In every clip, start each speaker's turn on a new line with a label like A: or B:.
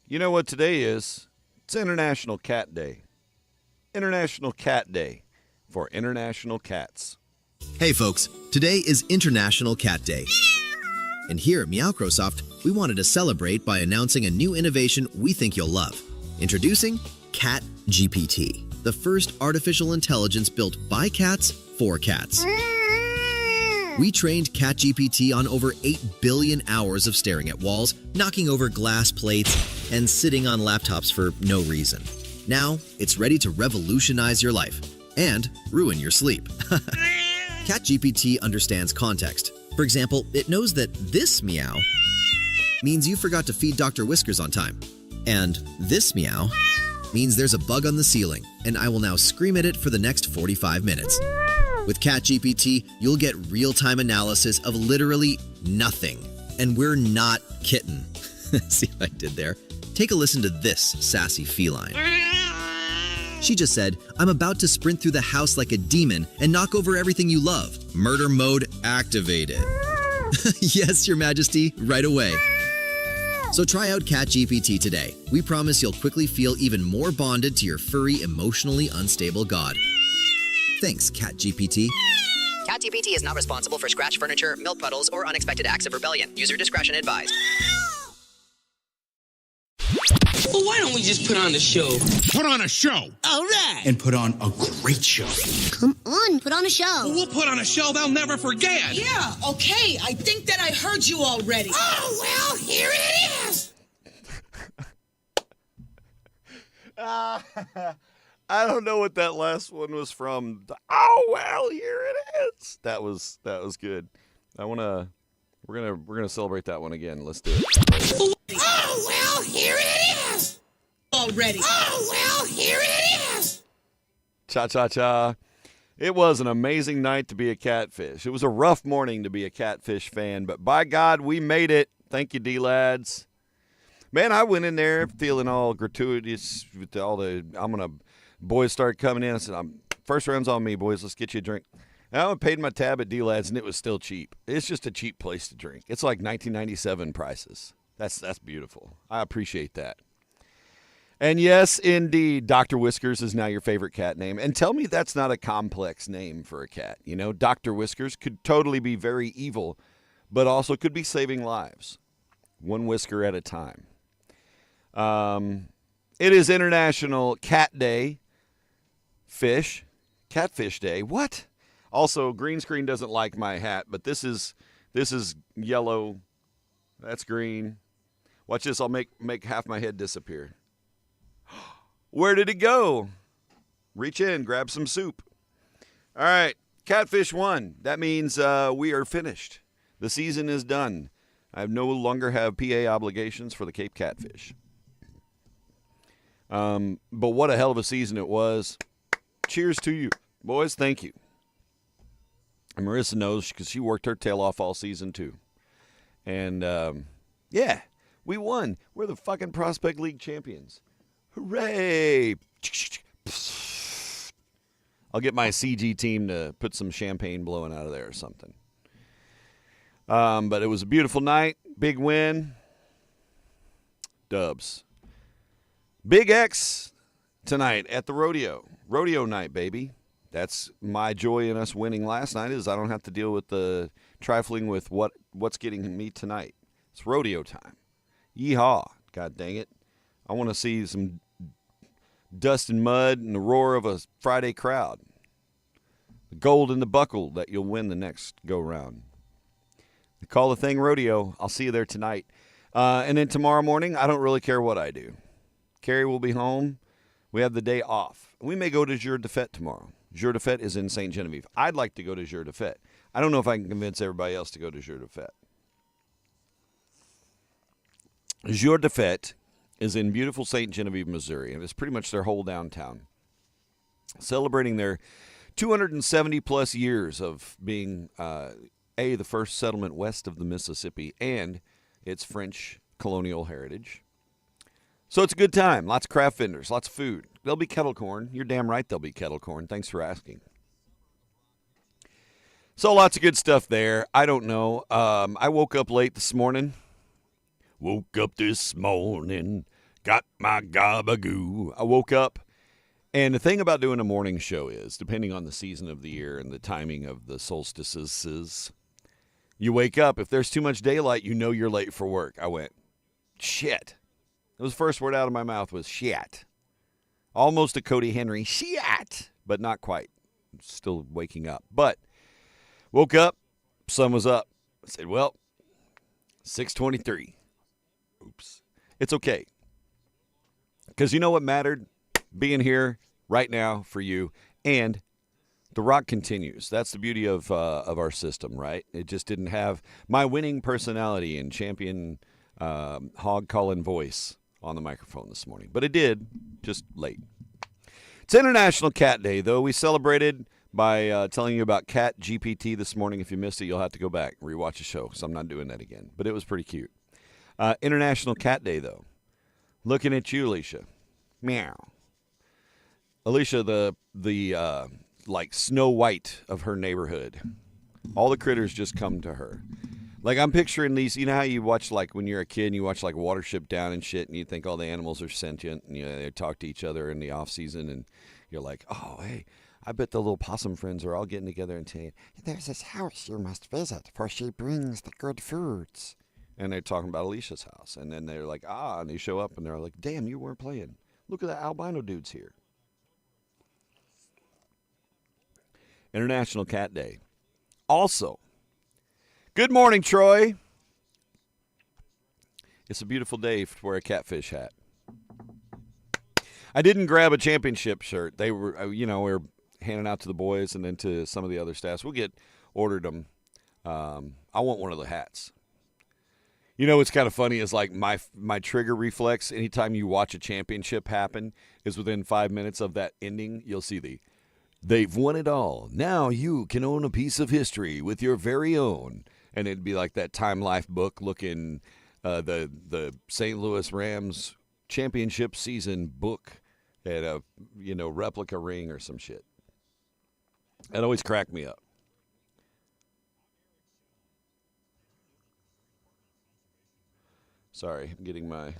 A: You know what today is? It's International Cat Day. International Cat Day for international cats.
B: Hey folks, today is International Cat Day. And here at Meowcrosoft, we wanted to celebrate by announcing a new innovation we think you'll love. Introducing Cat GPT, the first artificial intelligence built by cats for cats. We trained Cat GPT on over 8 billion hours of staring at walls, knocking over glass plates, and sitting on laptops for no reason. Now, it's ready to revolutionize your life and ruin your sleep. Cat GPT understands context. For example, it knows that this meow means you forgot to feed Dr. Whiskers on time. And this meow means there's a bug on the ceiling, and I will now scream at it for the next 45 minutes. With Cat GPT, you'll get real-time analysis of literally nothing. And we're not kitten. See what I did there? Take a listen to this sassy feline. She just said, "I'm about to sprint through the house like a demon and knock over everything you love. Murder mode activated." Yes, Your Majesty, right away. So try out Cat GPT today. We promise you'll quickly feel even more bonded to your furry, emotionally unstable god. Thanks, Cat GPT.
C: Cat GPT is not responsible for scratch furniture, milk puddles, or unexpected acts of rebellion. User discretion advised.
D: Well, why don't we just put on the show?
E: Put on a show.
D: All right.
E: And put on a great show.
F: Come on, put on a show.
D: Well, we'll put on a show they'll never forget.
G: Yeah, okay. I think that I heard you already.
D: Oh, well, here it is.
A: I don't know what that last one was from. Oh well, here it is. That was good. We're gonna celebrate that one again. Let's do it.
D: Oh, well, here it is.
G: Already.
D: Oh, well, here it is.
A: Cha cha cha. It was an amazing night to be a catfish. It was a rough morning to be a catfish fan, but by God, we made it. Thank you, D-Lads. Man, I went in there feeling all gratuitous with all the boys started coming in. I said, first round's on me, boys. Let's get you a drink. And I paid my tab at D-Lads, and it was still cheap. It's just a cheap place to drink. It's like 1997 prices. That's beautiful. I appreciate that. And yes, indeed, Dr. Whiskers is now your favorite cat name. And tell me that's not a complex name for a cat. You know, Dr. Whiskers could totally be very evil, but also could be saving lives. One whisker at a time. It is International Cat Day. Catfish Day. What? Also, green screen doesn't like my hat, but this is yellow. That's green. Watch this. I'll make half my head disappear. Where did it go? Reach in, grab some soup. All right, Catfish WON. That means we are finished. The season is done. I no longer have PA obligations for the Cape Catfish. But what a hell of a season it was. Cheers to you, boys. Thank you. And Marissa knows because she worked her tail off all season too. And, yeah, we won. We're the fucking Prospect League champions. Hooray! I'll get my CG team to put some champagne blowing out of there or something. But it was a beautiful night. Big win. Dubs. Big X tonight at the rodeo. Rodeo night, baby. That's my joy in us winning last night is I don't have to deal with the trifling with what's getting me tonight. It's rodeo time. Yeehaw. God dang it. I want to see some dust and mud and the roar of a Friday crowd. The gold in the buckle that you'll win the next go-round. They call the thing rodeo. I'll see you there tonight. And then tomorrow morning, I don't really care what I do. Carrie will be home. We have the day off. We may go to Jour de Fête tomorrow. Jour de Fête is in St. Genevieve. I'd like to go to Jour de Fête. I don't know if I can convince everybody else to go to Jour de Fête. Jour de Fête is in beautiful St. Genevieve, Missouri, and it's pretty much their whole downtown. Celebrating their 270-plus years of being, the first settlement west of the Mississippi and its French colonial heritage. So it's a good time. Lots of craft vendors, lots of food. There'll be kettle corn. You're damn right there'll be kettle corn. Thanks for asking. So lots of good stuff there. I don't know. I woke up late this morning. Got my gabagoo. I woke up, and the thing about doing a morning show is, depending on the season of the year and the timing of the solstices, you wake up. If there's too much daylight, you know you're late for work. I went, shit. That was the first word out of my mouth was shit. Almost a Cody Henry, shit, but not quite. Still waking up. But woke up, sun was up. I said, well, 6:23. Oops. It's okay. Because you know what mattered? Being here right now for you. And the rock continues. That's the beauty of our system, right? It just didn't have my winning personality and champion hog calling voice on the microphone this morning. But it did, just late. It's International Cat Day, though. We celebrated by telling you about Cat GPT this morning. If you missed it, you'll have to go back and rewatch the show, because I'm not doing that again. But it was pretty cute. International Cat Day, though. Looking at you, Alicia. Meow. Alicia, the like Snow White of her neighborhood. All the critters just come to her. Like, I'm picturing these, you know how you watch, like, when you're a kid and you watch, like, Watership Down and shit, and you think all the animals are sentient, and, you know, they talk to each other in the off-season, and you're like, oh, hey, I bet the little possum friends are all getting together and saying, there's this house you must visit, for she brings the good foods. And they're talking about Alicia's house, and then they're like, and they show up, and they're like, damn, you weren't playing. Look at the albino dudes here. International Cat Day. Also, good morning, Troy. It's a beautiful day to wear a catfish hat. I didn't grab a championship shirt. They were, we were handing out to the boys and then to some of the other staffs. We'll ordered them. I want one of the hats. You know what's kind of funny is, like, my trigger reflex anytime you watch a championship happen is within 5 minutes of that ending, you'll see they've won it all. Now you can own a piece of history with your very own. And it'd be like that Time Life book looking, the St. Louis Rams championship season book at a, replica ring or some shit. That always cracked me up. Sorry, I'm getting my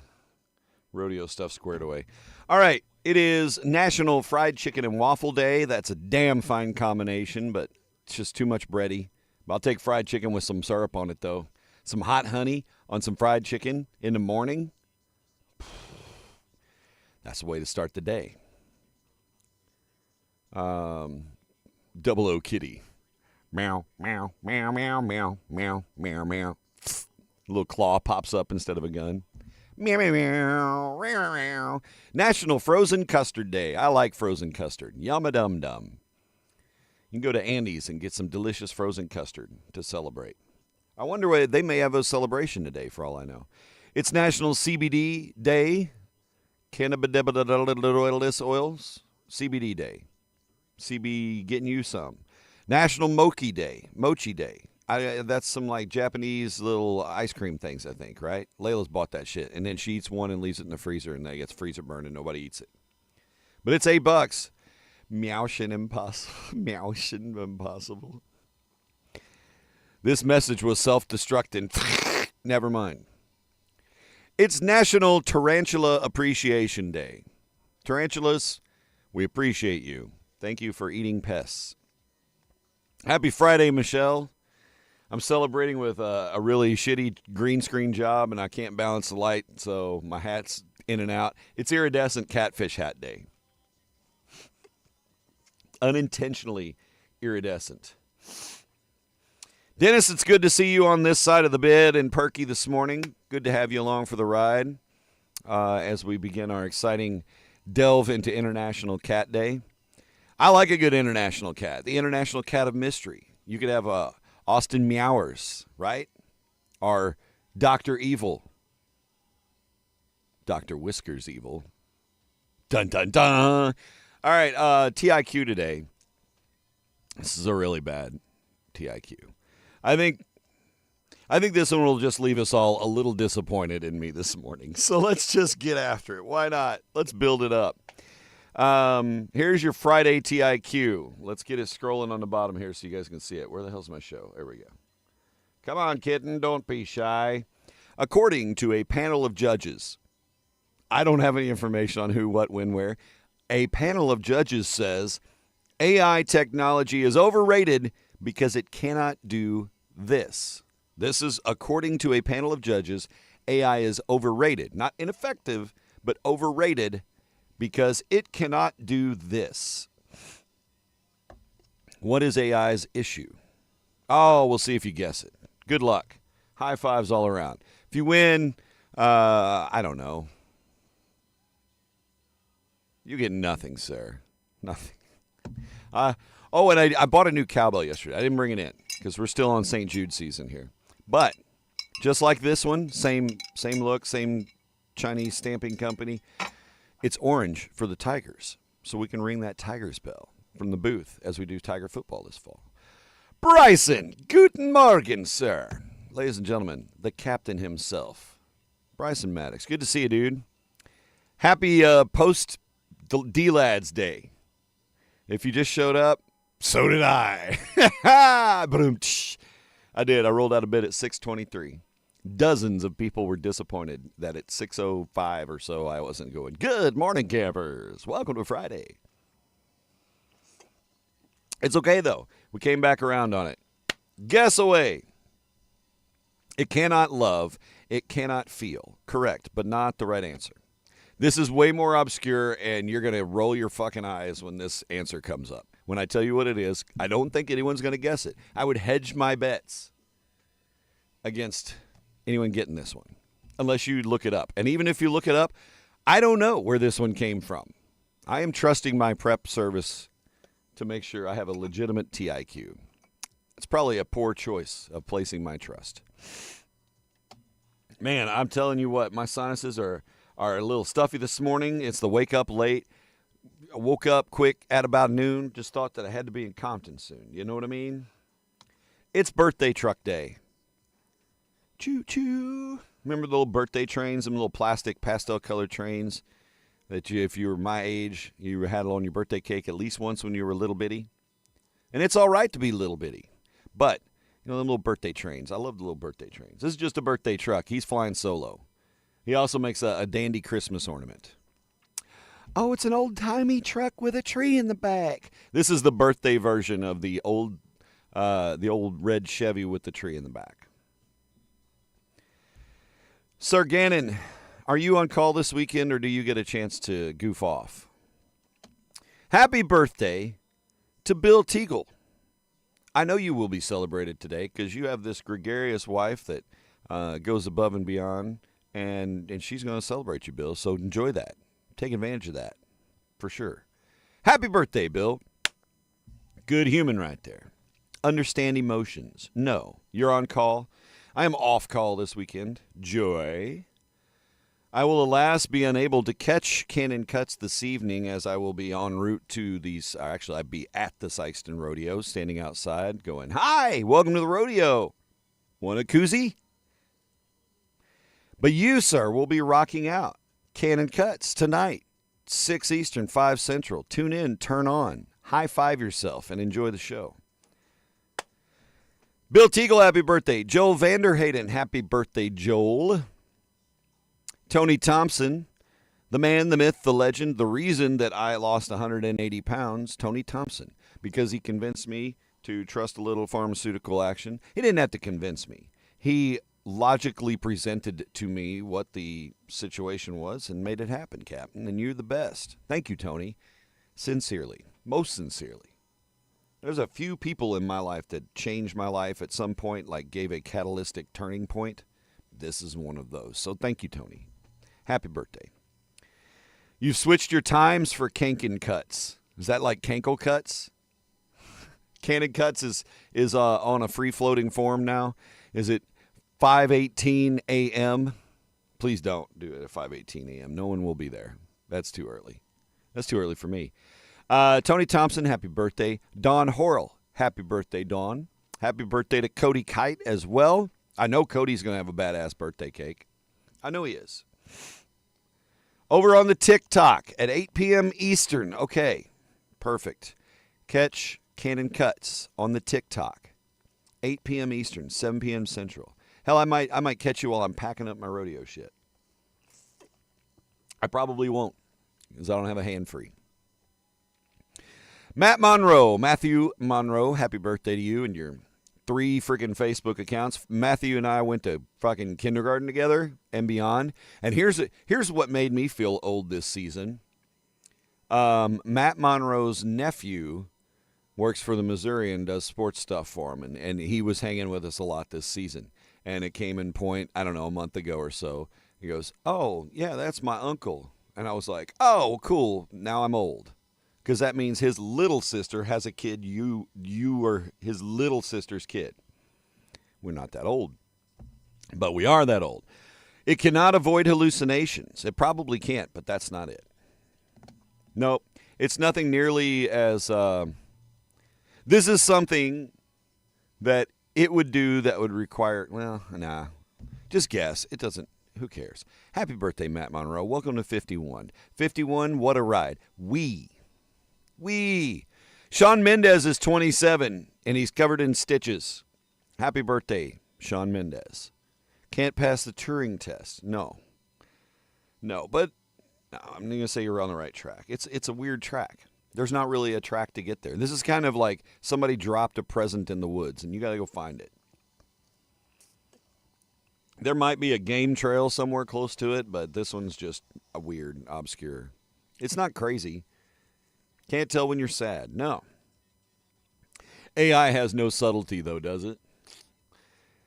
A: rodeo stuff squared away. All right, it is National Fried Chicken and Waffle Day. That's a damn fine combination, but it's just too much bready. I'll take fried chicken with some syrup on it, though. Some hot honey on some fried chicken in the morning. That's the way to start the day. Double O Kitty. Meow, meow, meow, meow, meow, meow, meow, meow. A little claw pops up instead of a gun. Meow, meow, meow, meow, meow. National Frozen Custard Day. I like frozen custard. Yum-a-dum-dum. You can go to Andy's and get some delicious frozen custard to celebrate. I wonder why they may have a celebration today, for all I know. It's National CBD Day. Cannabis oils. CBD Day. CB getting you some. National Mochi Day. Mochi Day. That's some, like, Japanese little ice cream things, I think, right? Layla's bought that shit, and then she eats one and leaves it in the freezer, and then it gets freezer burned, and nobody eats it. But it's $8. Meowshin' impossible. Meowshin' impossible. This message was self-destructing. Never mind. It's National Tarantula Appreciation Day. Tarantulas, we appreciate you. Thank you for eating pests. Happy Friday, Michelle. I'm celebrating with a really shitty green screen job, and I can't balance the light, so my hat's in and out. It's Iridescent Catfish Hat Day. Unintentionally iridescent. Dennis, it's good to see you on this side of the bed and Perky this morning. Good to have you along for the ride as we begin our exciting delve into International Cat Day. I like a good international cat, the International Cat of Mystery. You could have Austin Meowers, right? Or Dr. Evil. Dr. Whiskers Evil. Dun, dun, dun. All right, TIQ today. This is a really bad TIQ. I think this one will just leave us all a little disappointed in me this morning. So let's just get after it. Why not? Let's build it up. Here's your Friday TIQ. Let's get it scrolling on the bottom here so you guys can see it. Where the hell's my show? There we go. Come on, kitten. Don't be shy. According to a panel of judges, I don't have any information on who, what, when, where. A panel of judges says AI technology is overrated because it cannot do this. This is according to a panel of judges. AI is overrated, not ineffective, but overrated because it cannot do this. What is AI's issue? Oh, we'll see if you guess it. Good luck. High fives all around. If you win, I don't know. You get nothing, sir. Nothing. And I bought a new cowbell yesterday. I didn't bring it in because we're still on St. Jude season here. But just like this one, same look, same Chinese stamping company. It's orange for the Tigers, so we can ring that Tigers bell from the booth as we do Tiger football this fall. Bryson, guten Morgen, sir. Ladies and gentlemen, the captain himself, Bryson Maddox. Good to see you, dude. Happy post-D-Lads Day. If you just showed up, so did I. I did. I rolled out of bed at 6:23. Dozens of people were disappointed that at 6:05 or so I wasn't going, good morning, campers. Welcome to Friday. It's okay, though. We came back around on it. Guess away. It cannot love. It cannot feel. Correct, but not the right answer. This is way more obscure, and you're going to roll your fucking eyes when this answer comes up. When I tell you what it is, I don't think anyone's going to guess it. I would hedge my bets against anyone getting this one, unless you look it up. And even if you look it up, I don't know where this one came from. I am trusting my prep service to make sure I have a legitimate TIQ. It's probably a poor choice of placing my trust. Man, I'm telling you what, my sinuses are a little stuffy this morning. It's the wake up late. I woke up quick at about noon. Just thought that I had to be in Compton soon. You know what I mean? It's birthday truck day. Choo-choo. Remember the little birthday trains, them little plastic pastel-colored trains that you, if you were my age, you had on your birthday cake at least once when you were a little bitty? And it's all right to be little bitty. But, you know, them little birthday trains. I love the little birthday trains. This is just a birthday truck. He's flying solo. He also makes a dandy Christmas ornament. Oh, it's an old-timey truck with a tree in the back. This is the birthday version of the old red Chevy with the tree in the back. Sir Gannon, are you on call this weekend, or do you get a chance to goof off? Happy birthday to Bill Teagle. I know you will be celebrated today because you have this gregarious wife that goes above and beyond, and she's going to celebrate you, Bill, so enjoy that. Take advantage of that, for sure. Happy birthday, Bill. Good human right there. Understand emotions. No, you're on call. I am off call this weekend. Joy. I will, alas, be unable to catch Cannon Cuts this evening as I will be en route to these. Actually, I'd be at the Sykeston Rodeo, standing outside going, hi, welcome to the rodeo. Want a koozie? But you, sir, will be rocking out Cannon Cuts tonight, 6 Eastern, 5 Central. Tune in, turn on, high five yourself, and enjoy the show. Bill Teagle, happy birthday. Joel Vanderhayden, happy birthday, Joel. Tony Thompson, the man, the myth, the legend, the reason that I lost 180 pounds, Tony Thompson, because he convinced me to trust a little pharmaceutical action. He didn't have to convince me. He logically presented to me what the situation was and made it happen, Captain, and you're the best. Thank you, Tony. Sincerely, most sincerely. There's a few people in my life that changed my life at some point, like gave a catalytic turning point. This is one of those. So thank you, Tony. Happy birthday. You've switched your times for Kankin Cuts. Is that like Kankle Cuts? Cannon Cuts is on a free-floating form now. Is it 5:18 a.m.? Please don't do it at 5:18 a.m. No one will be there. That's too early. That's too early for me. Tony Thompson, happy birthday. Dawn Horrell, happy birthday, Dawn. Happy birthday to Cody Kite as well. I know Cody's going to have a badass birthday cake. I know he is. Over on the TikTok at 8 p.m. Eastern. Okay, perfect. Catch Cannon Cuts on the TikTok. 8 p.m. Eastern, 7 p.m. Central. Hell, I might catch you while I'm packing up my rodeo shit. I probably won't because I don't have a hand free. Matthew Monroe, happy birthday to you and your 3 freaking Facebook accounts. Matthew and I went to fucking kindergarten together and beyond. And here's what made me feel old this season. Matt Monroe's nephew works for the Missouri and does sports stuff for him. And he was hanging with us a lot this season. And it came in point, I don't know, a month ago or so. He goes, oh, yeah, that's my uncle. And I was like, oh, cool. Now I'm old. Because that means his little sister has a kid. You are his little sister's kid. We're not that old. But we are that old. It cannot avoid hallucinations. It probably can't, but that's not it. Nope. It's nothing nearly as... this is something that it would do that would require... Well, nah. Just guess. It doesn't... Who cares? Happy birthday, Matt Monroe. Welcome to 51. 51, what a ride. We. Shawn Mendes is 27, and he's covered in stitches. Happy birthday, Shawn Mendes. Can't pass the Turing test. No, but no, I'm going to say you're on the right track. It's a weird track. There's not really a track to get there. This is kind of like somebody dropped a present in the woods, and you got to go find it. There might be a game trail somewhere close to it, but this one's just a weird, obscure. It's not crazy. Can't tell when you're sad. No. AI has no subtlety, though, does it?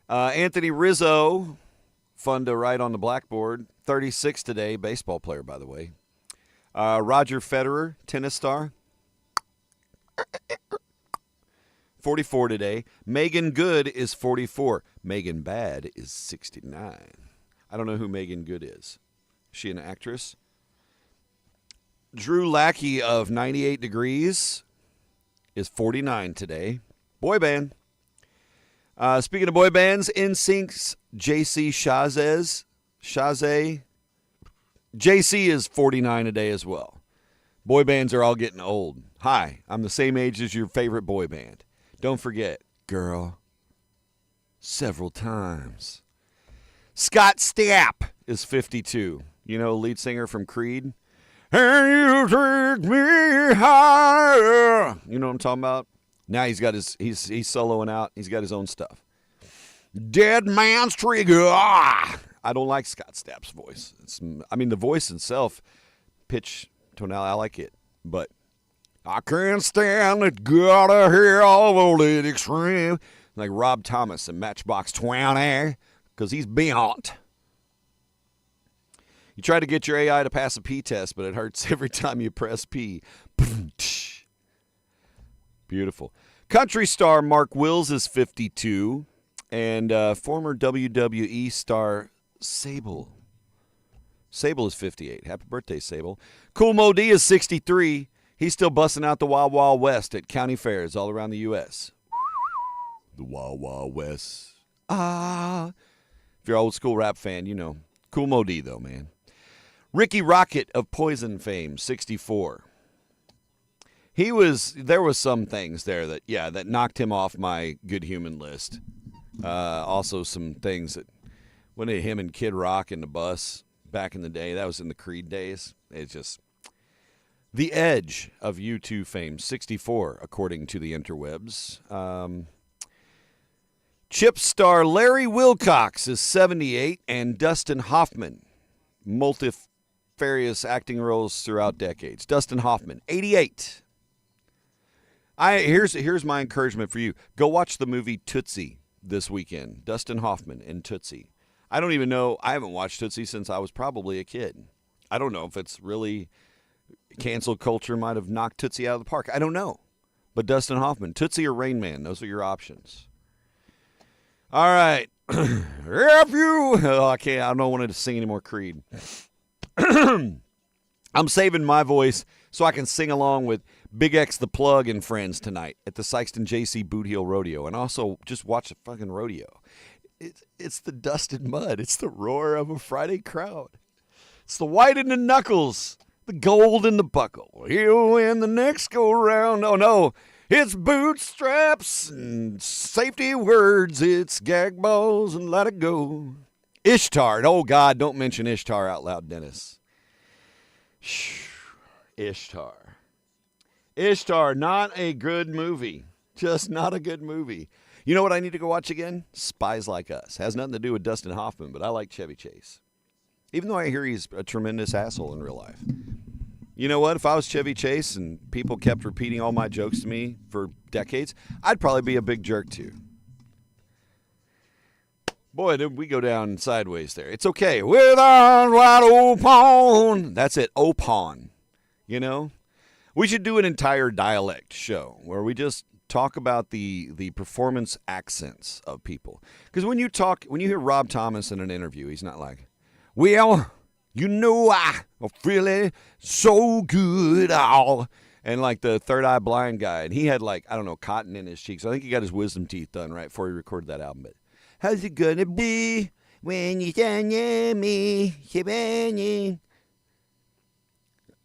A: Anthony Rizzo, fun to write on the blackboard. 36 today, baseball player, by the way. Roger Federer, tennis star. 44 today. Megan Good is 44. Megan Bad is 69. I don't know who Megan Good is. Is she an actress? Drew Lackey of 98 Degrees is 49 today. Boy band. Speaking of boy bands, NSYNC's JC Chazé. JC is 49 today as well. Boy bands are all getting old. Hi, I'm the same age as your favorite boy band. Don't forget, girl, several times. Scott Stapp is 52. You know, lead singer from Creed. And you take me higher. You know what I'm talking about? Now he's soloing out. He's got his own stuff. Dead Man's Trigger. I don't like Scott Stapp's voice. The voice itself, pitch, tonality, I like it. But I can't stand it. Gotta hear all of it extreme. Like Rob Thomas and Matchbox 20, because he's beyond. You try to get your AI to pass a P test, but it hurts every time you press P. Beautiful. Country star Mark Wills is 52, and former WWE star Sable. Sable is 58. Happy birthday, Sable. Cool Mo D is 63. He's still busting out the Wild Wild West at county fairs all around the U.S. The Wild Wild West. If you're an old school rap fan, you know. Cool Mo D, though, man. Ricky Rocket of Poison fame, 64. There was some things there that knocked him off my good human list. Also some things that, when him and Kid Rock in the bus back in the day, that was in the Creed days. It's just, The Edge of U2 fame, 64, according to the interwebs. Chip star Larry Wilcox is 78, and Dustin Hoffman, multifarious acting roles throughout decades. Dustin Hoffman, 88. Here's my encouragement for you. Go watch the movie Tootsie this weekend. Dustin Hoffman in Tootsie. I don't even know. I haven't watched Tootsie since I was probably a kid. I don't know if it's really cancel culture might have knocked Tootsie out of the park. I don't know. But Dustin Hoffman, Tootsie or Rain Man, those are your options. All right. I don't want to sing any more Creed. I'm saving my voice so I can sing along with Big X the Plug and friends tonight at the Sykeston JC Boot Heel Rodeo, and also just watch the fucking rodeo. It's the dusted mud. It's the roar of a Friday crowd. It's the white in the knuckles, the gold in the buckle. He'll win the next go round. Oh no, it's bootstraps and safety words. It's gag balls and let it go. Ishtar. Oh God, don't mention Ishtar out loud, Dennis. Ishtar. Ishtar, not a good movie. Just not a good movie. You know what I need to go watch again? Spies Like Us. Has nothing to do with Dustin Hoffman, but I like Chevy Chase. Even though I hear he's a tremendous asshole in real life. You know what? If I was Chevy Chase and people kept repeating all my jokes to me for decades, I'd probably be a big jerk too. Boy, did we go down sideways there. It's okay. With arms wide open. That's it. Open. You know? We should do an entire dialect show where we just talk about the performance accents of people. Because when you hear Rob Thomas in an interview, he's not like, well, you know, I feel so good. And like the Third Eye Blind guy, and he had like, I don't know, cotton in his cheeks. I think he got his wisdom teeth done right before he recorded that album. But how's it gonna be when you stand near me?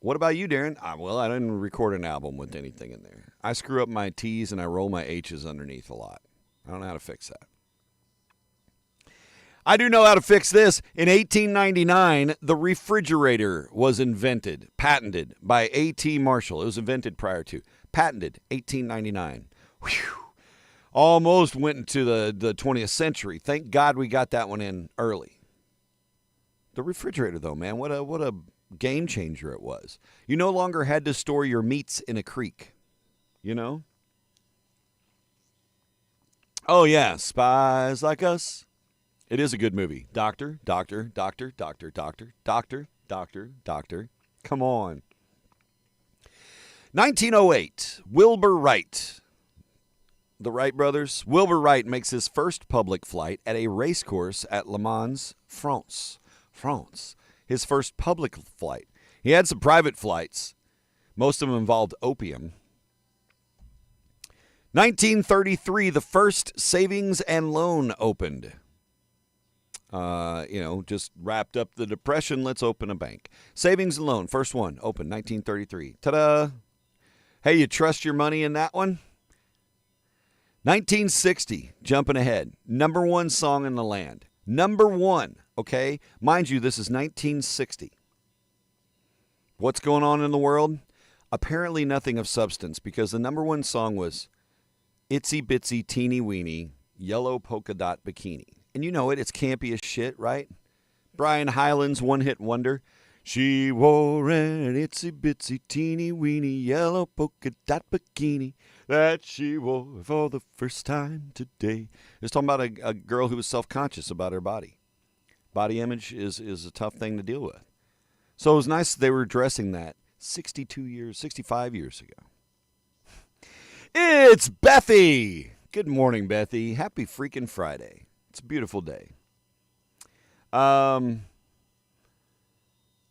A: What about you, Darren? Well, I didn't record an album with anything in there. I screw up my T's and I roll my H's underneath a lot. I don't know how to fix that. I do know how to fix this. In 1899, the refrigerator was invented, patented by A.T. Marshall. It was invented prior to. Patented, 1899. Whew. Almost went into the 20th century. Thank God we got that one in early. The refrigerator, though, man, what a game changer it was. You no longer had to store your meats in a creek, you know? Oh, yeah, Spies Like Us. It is a good movie. Doctor. Come on. 1908, Wilbur Wright. The Wright brothers. Wilbur Wright makes his first public flight at a race course at Le Mans, France. His first public flight. He had some private flights. Most of them involved opium. 1933, the first savings and loan opened. Just wrapped up the Depression. Let's open a bank. Savings and loan, first one, open, 1933. Ta-da! Hey, you trust your money in that one? 1960, jumping ahead. Number one song in the land. Number one, okay? Mind you, this is 1960. What's going on in the world? Apparently nothing of substance, because the number one song was Itsy Bitsy Teeny Weeny Yellow Polka Dot Bikini. And you know it, it's campy as shit, right? Brian Hyland's one-hit wonder. She wore an itsy bitsy teeny weeny yellow polka dot bikini that she wore for the first time today. It's talking about a girl who was self-conscious about her body. Body image is a tough thing to deal with. So it was nice they were addressing that 65 years ago. It's Bethy! Good morning, Bethy. Happy freaking Friday. It's a beautiful day.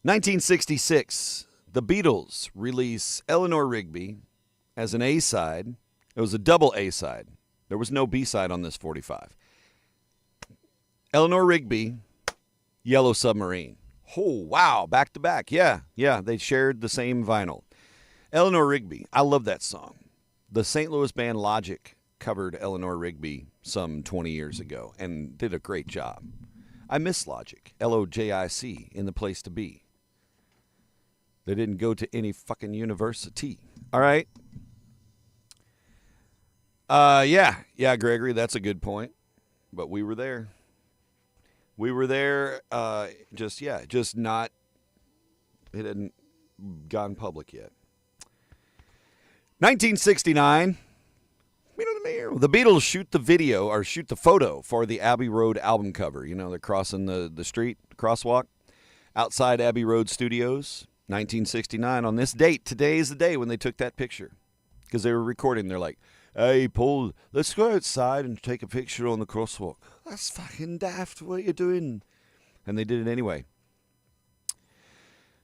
A: 1966, the Beatles release Eleanor Rigby as an A-side. It was a double A-side. There was no B-side on this 45. Eleanor Rigby, Yellow Submarine. Oh, wow, back to back. Yeah, they shared the same vinyl. Eleanor Rigby, I love that song. The St. Louis band Logic covered Eleanor Rigby some 20 years ago and did a great job. I miss Logic, Logic, in the place to be. They didn't go to any fucking university. All right. Yeah, Gregory, that's a good point. But we were there. Just not, it hadn't gone public yet. 1969. The Beatles shoot the photo for the Abbey Road album cover. You know, they're crossing the street, crosswalk, outside Abbey Road Studios, 1969. On this date, today is the day when they took that picture. Because they were recording. They're like, hey, Paul, let's go outside and take a picture on the crosswalk. That's fucking daft. What are you doing? And they did it anyway.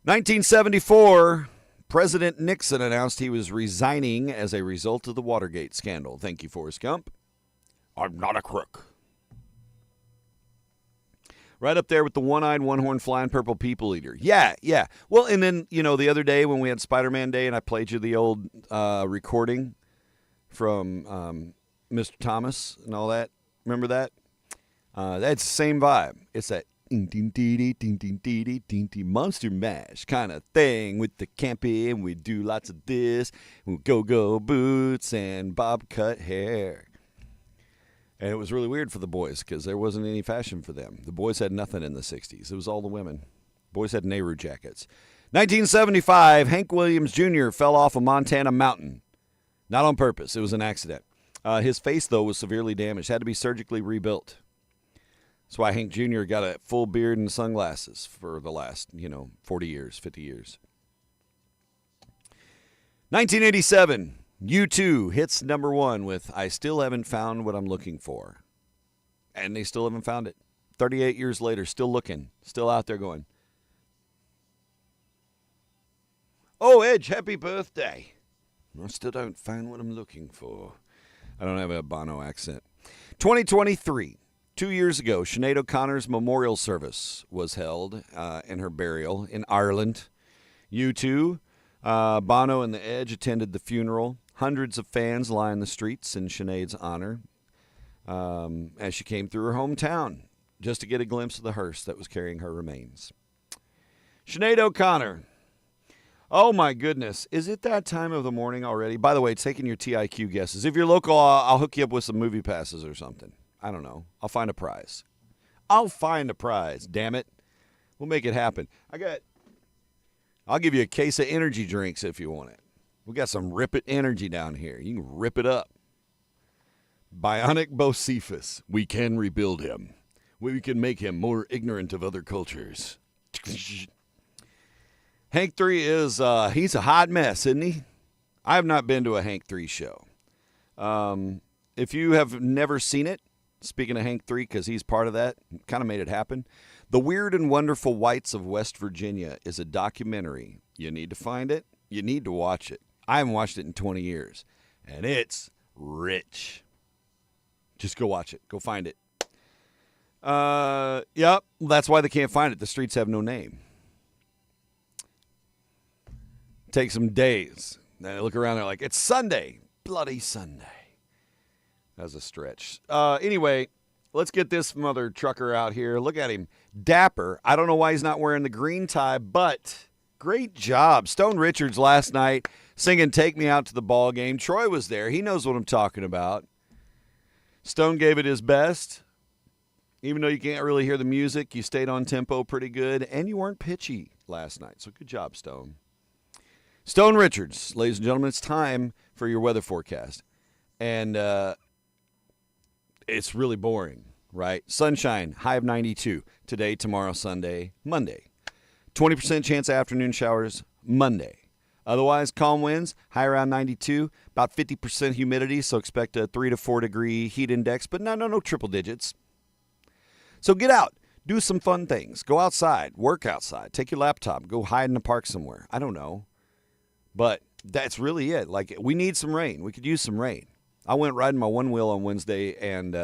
A: 1974, President Nixon announced he was resigning as a result of the Watergate scandal. Thank you, Forrest Gump. I'm not a crook. Right up there with the one-eyed, one-horned, flying purple people eater. Yeah. Well, and then, the other day when we had Spider-Man Day and I played you the old recording from Mr. Thomas and all that. Remember that? That's the same vibe. It's that Monster Mash kind of thing with the campy, and we do lots of this. We go boots and bob cut hair. And it was really weird for the boys because there wasn't any fashion for them. The boys had nothing in the 60s. It was all the women. Boys had Nehru jackets. 1975, Hank Williams Jr. fell off a Montana mountain. Not on purpose. It was an accident. His face, though, was severely damaged. Had to be surgically rebuilt. That's why Hank Jr. got a full beard and sunglasses for the last, 40 years, 50 years. 1987, U2 hits number 1 with I Still Haven't Found What I'm Looking For. And they still haven't found it. 38 years later, still looking, still out there going, oh, Edge, happy birthday. I still don't find what I'm looking for. I don't have a Bono accent. 2023, 2 years ago, Sinead O'Connor's memorial service was held in her burial in Ireland. U2, Bono and the Edge attended the funeral. Hundreds of fans line the streets in Sinead's honor as she came through her hometown just to get a glimpse of the hearse that was carrying her remains. Sinead O'Connor. Oh, my goodness. Is it that time of the morning already? By the way, taking your TIQ guesses. If you're local, I'll hook you up with some movie passes or something. I don't know. I'll find a prize. Damn it. We'll make it happen. I'll give you a case of energy drinks if you want it. We got some Rip It energy down here. You can rip it up. Bionic Bocephus. We can rebuild him. We can make him more ignorant of other cultures. Hank 3 is, he's a hot mess, isn't he? I have not been to a Hank 3 show. If you have never seen it, speaking of Hank 3, because he's part of that, kind of made it happen, The Weird and Wonderful Whites of West Virginia is a documentary. You need to find it. You need to watch it. I haven't watched it in 20 years, and it's rich. Just go watch it. Go find it. Yep, that's why they can't find it. The streets have no name. Take some days. Then I look around, they're like, it's Sunday. Bloody Sunday. That was a stretch. Anyway, let's get this mother trucker out here. Look at him. Dapper. I don't know why he's not wearing the green tie, but great job. Stone Richards last night singing Take Me Out to the Ball Game. Troy was there. He knows what I'm talking about. Stone gave it his best. Even though you can't really hear the music, you stayed on tempo pretty good, and you weren't pitchy last night. So good job, Stone. Stone Richards, ladies and gentlemen, it's time for your weather forecast. And it's really boring, right? Sunshine, high of 92. Today, tomorrow, Sunday, Monday. 20% chance of afternoon showers, Monday. Otherwise, calm winds, high around 92. About 50% humidity, so expect a 3 to 4 degree heat index, but no triple digits. So get out. Do some fun things. Go outside. Work outside. Take your laptop. Go hide in the park somewhere. I don't know. But that's really it. Like, we need some rain. We could use some rain. I went riding my one wheel on Wednesday and,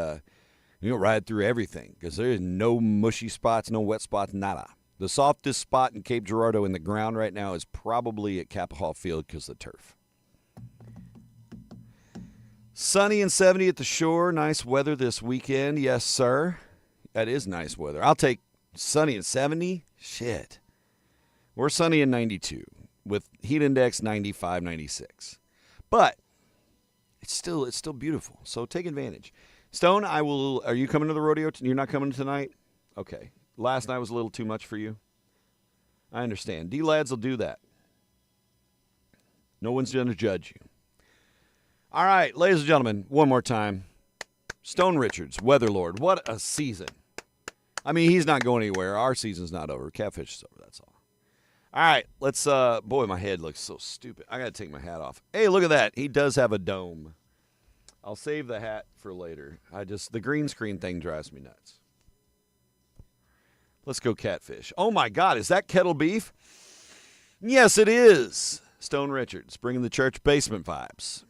A: ride through everything because there is no mushy spots, no wet spots, nada. The softest spot in Cape Girardeau in the ground right now is probably at Capahall Field because of the turf. Sunny and 70 at the shore. Nice weather this weekend. Yes, sir. That is nice weather. I'll take sunny and 70. Shit. We're sunny and 92 with heat index 95, 96. But it's still beautiful. So take advantage. Stone, are you coming to the rodeo? You're not coming tonight? Okay. Last night was a little too much for you. I understand. D-Lads will do that. No one's going to judge you. All right, ladies and gentlemen, one more time. Stone Richards, Weatherlord. What a season. I mean, he's not going anywhere. Our season's not over. Catfish is over, that's all. All right, let's, boy, my head looks so stupid. I got to take my hat off. Hey, look at that. He does have a dome. I'll save the hat for later. The green screen thing drives me nuts. Let's go catfish. Oh, my God, is that kettle beef? Yes, it is. Stone Richards, bringing the church basement vibes.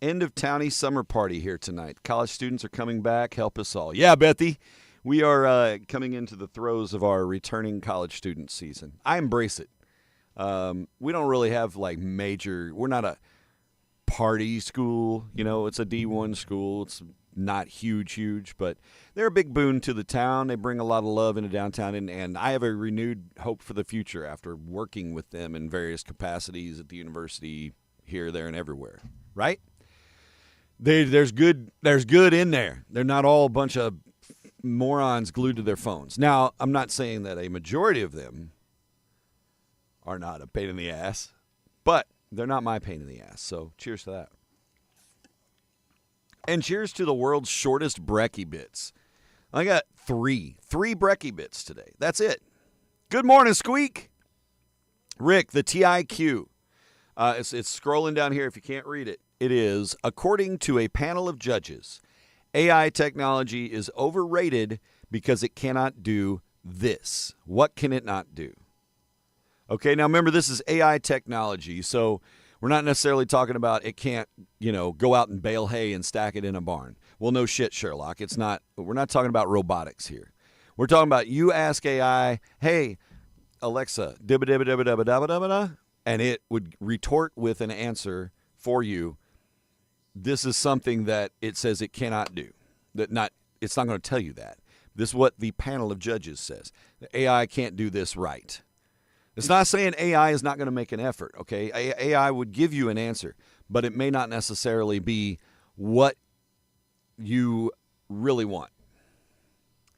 A: End of townie summer party here tonight. College students are coming back. Help us all. Yeah, Bethy, we are coming into the throes of our returning college student season. I embrace it. We don't really have like major. We're not party school. You know, it's a D1 school. It's not huge, but they're a big boon to the town. They bring a lot of love into downtown, and I have a renewed hope for the future after working with them in various capacities at the university here, there, and everywhere. Right? There's good in there. They're not all a bunch of morons glued to their phones. Now, I'm not saying that a majority of them are not a pain in the ass, but they're not my pain in the ass. So cheers to that. And cheers to the world's shortest brekkie bits. I got three brekkie bits today. That's it. Good morning, Squeak. Rick, the TIQ. It's scrolling down here if you can't read it. It is, according to a panel of judges, AI technology is overrated because it cannot do this. What can it not do? Okay, now remember, this is AI technology, so we're not necessarily talking about it can't, go out and bale hay and stack it in a barn. Well, no shit, Sherlock. We're not talking about robotics here. We're talking about you ask AI, hey, Alexa, dibba dibba dibba dibba dibba dibba, and it would retort with an answer for you. This is something that it says it cannot do. It's not going to tell you that. This is what the panel of judges says. The AI can't do this right. It's not saying AI is not going to make an effort, okay? AI would give you an answer, but it may not necessarily be what you really want.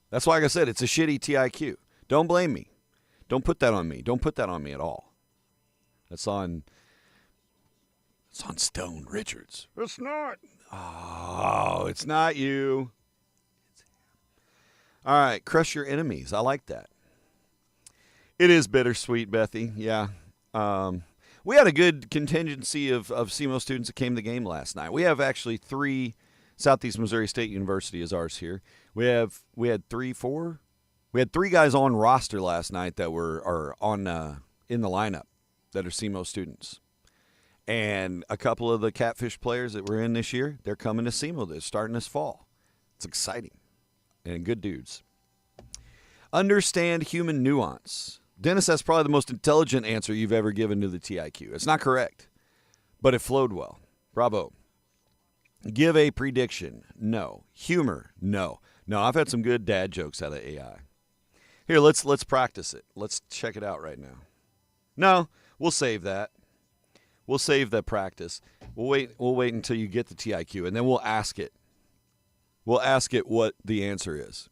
A: That's why, like I said, it's a shitty TIQ. Don't blame me. Don't put that on me. Don't put that on me at all. It's on Stone Richards. It's not. Oh, it's not you. It's him. All right, crush your enemies. I like that. It is bittersweet, Bethy. Yeah. We had a good contingency of SEMO students that came to the game last night. We have actually 3. Southeast Missouri State University is ours here. We had 3 guys on roster last night that are on in the lineup that are SEMO students. And a couple of the Catfish players that were in this year, they're coming to SEMO. They're starting this fall. It's exciting. And good dudes. Understand human nuance. Dennis, that's probably the most intelligent answer you've ever given to the TIQ. It's not correct, but it flowed well. Bravo. Give a prediction. No. Humor. No. No, I've had some good dad jokes out of AI. Here, let's practice it. Let's check it out right now. No, we'll save that. We'll save the practice. We'll wait until you get the TIQ, and then we'll ask it. We'll ask it what the answer is.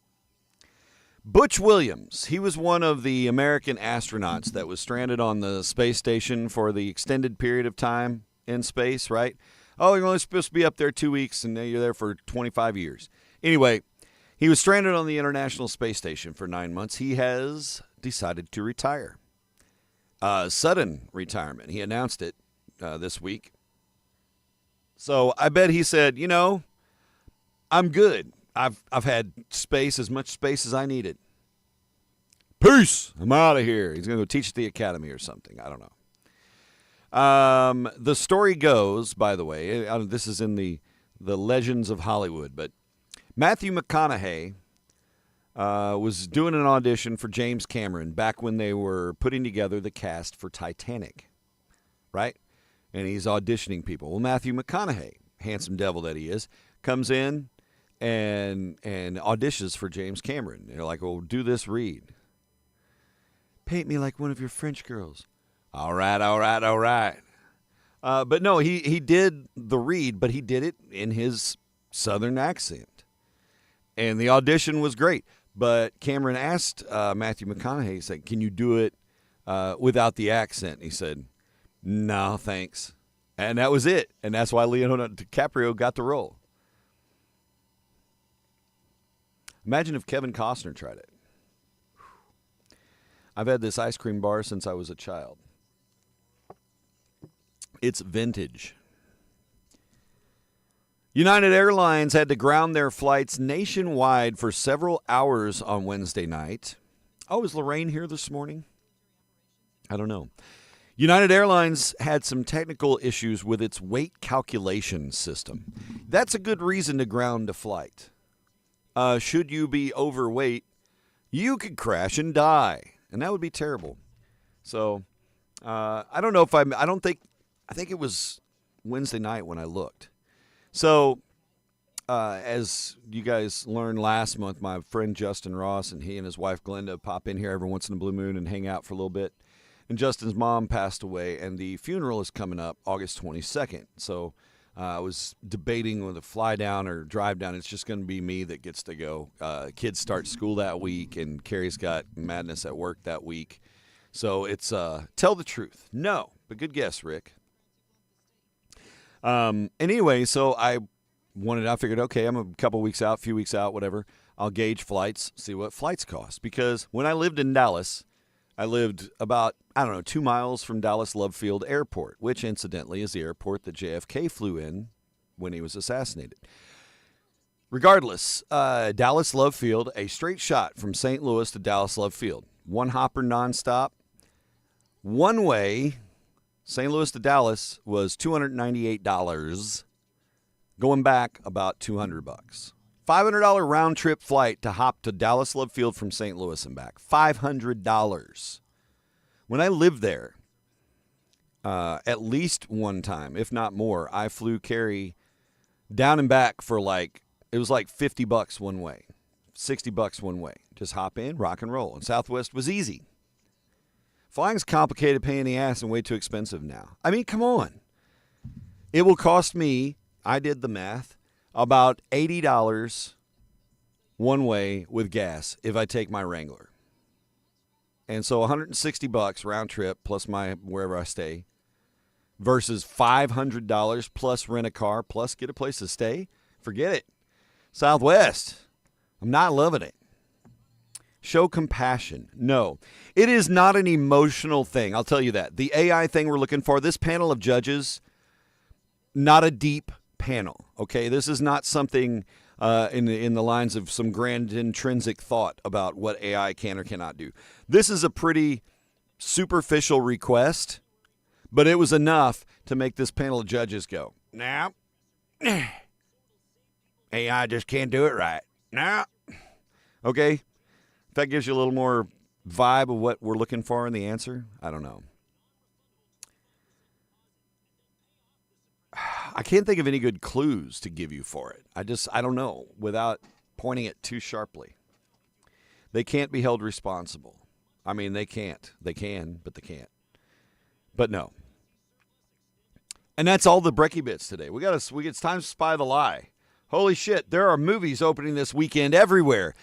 A: Butch Williams, he was one of the American astronauts that was stranded on the space station for the extended period of time in space, right? Oh, you're only supposed to be up there 2 weeks, and now you're there for 25 years. Anyway, he was stranded on the International Space Station for 9 months. He has decided to retire. Sudden retirement. He announced it this week. So I bet he said, I'm good. I've had space, as much space as I needed. Peace. I'm out of here. He's going to go teach at the academy or something. I don't know. The story goes, by the way, this is in the Legends of Hollywood, but Matthew McConaughey was doing an audition for James Cameron back when they were putting together the cast for Titanic, right? And he's auditioning people. Well, Matthew McConaughey, handsome devil that he is, comes in and auditions for James Cameron. They're like, well, do this read. Paint me like one of your French girls. All right. But no, he did the read, but he did it in his Southern accent. And the audition was great. But Cameron asked Matthew McConaughey, he said, can you do it without the accent? And he said, no, thanks. And that was it. And that's why Leonardo DiCaprio got the role. Imagine if Kevin Costner tried it. I've had this ice cream bar since I was a child. It's vintage. United Airlines had to ground their flights nationwide for several hours on Wednesday night. Oh, is Lorraine here this morning? I don't know. United Airlines had some technical issues with its weight calculation system. That's a good reason to ground a flight. Should you be overweight, you could crash and die, and that would be terrible. So, I don't know if I think it was Wednesday night when I looked. So, as you guys learned last month, my friend Justin Ross and he and his wife Glenda pop in here every once in a blue moon and hang out for a little bit. And Justin's mom passed away, and the funeral is coming up August 22nd. So I was debating whether to fly down or drive down. It's just going to be me that gets to go. Kids start school that week, and Carrie's got madness at work that week. So it's tell the truth. No, but good guess, Rick. Anyway, so I figured, okay, I'm a couple weeks out, few weeks out, whatever. I'll gauge flights, see what flights cost. Because when I lived in Dallas, I lived about, 2 miles from Dallas Love Field Airport, which incidentally is the airport that JFK flew in when he was assassinated. Regardless, Dallas Love Field, a straight shot from St. Louis to Dallas Love Field. One hopper nonstop. One way, St. Louis to Dallas was $298. Going back about $200. $500 round trip flight to hop to Dallas Love Field from St. Louis and back. $500. When I lived there, at least one time, if not more, I flew Carrie down and back for it was like $50 one way, $60 one way. Just hop in, rock and roll. And Southwest was easy. Flying's complicated, pain in the ass, and way too expensive now. I mean, come on. It will cost me, I did the math, about $80 one way with gas if I take my Wrangler. And so $160 round trip plus my wherever I stay versus $500 plus rent a car plus get a place to stay. Forget it. Southwest, I'm not loving it. Show compassion. No, it is not an emotional thing. I'll tell you that. The AI thing we're looking for, this panel of judges, not a deep panel. Okay, this is not something in the lines of some grand intrinsic thought about what AI can or cannot do. This is a pretty superficial request, but it was enough to make this panel of judges go, nah, AI just can't do it right. Nah. Okay, if that gives you a little more vibe of what we're looking for in the answer, I don't know. I can't think of any good clues to give you for it. I don't know, without pointing it too sharply. They can't be held responsible. I mean, they can't. They can, but they can't. But no. And that's all the brekkie bits today. It's time to spy the lie. Holy shit, there are movies opening this weekend everywhere.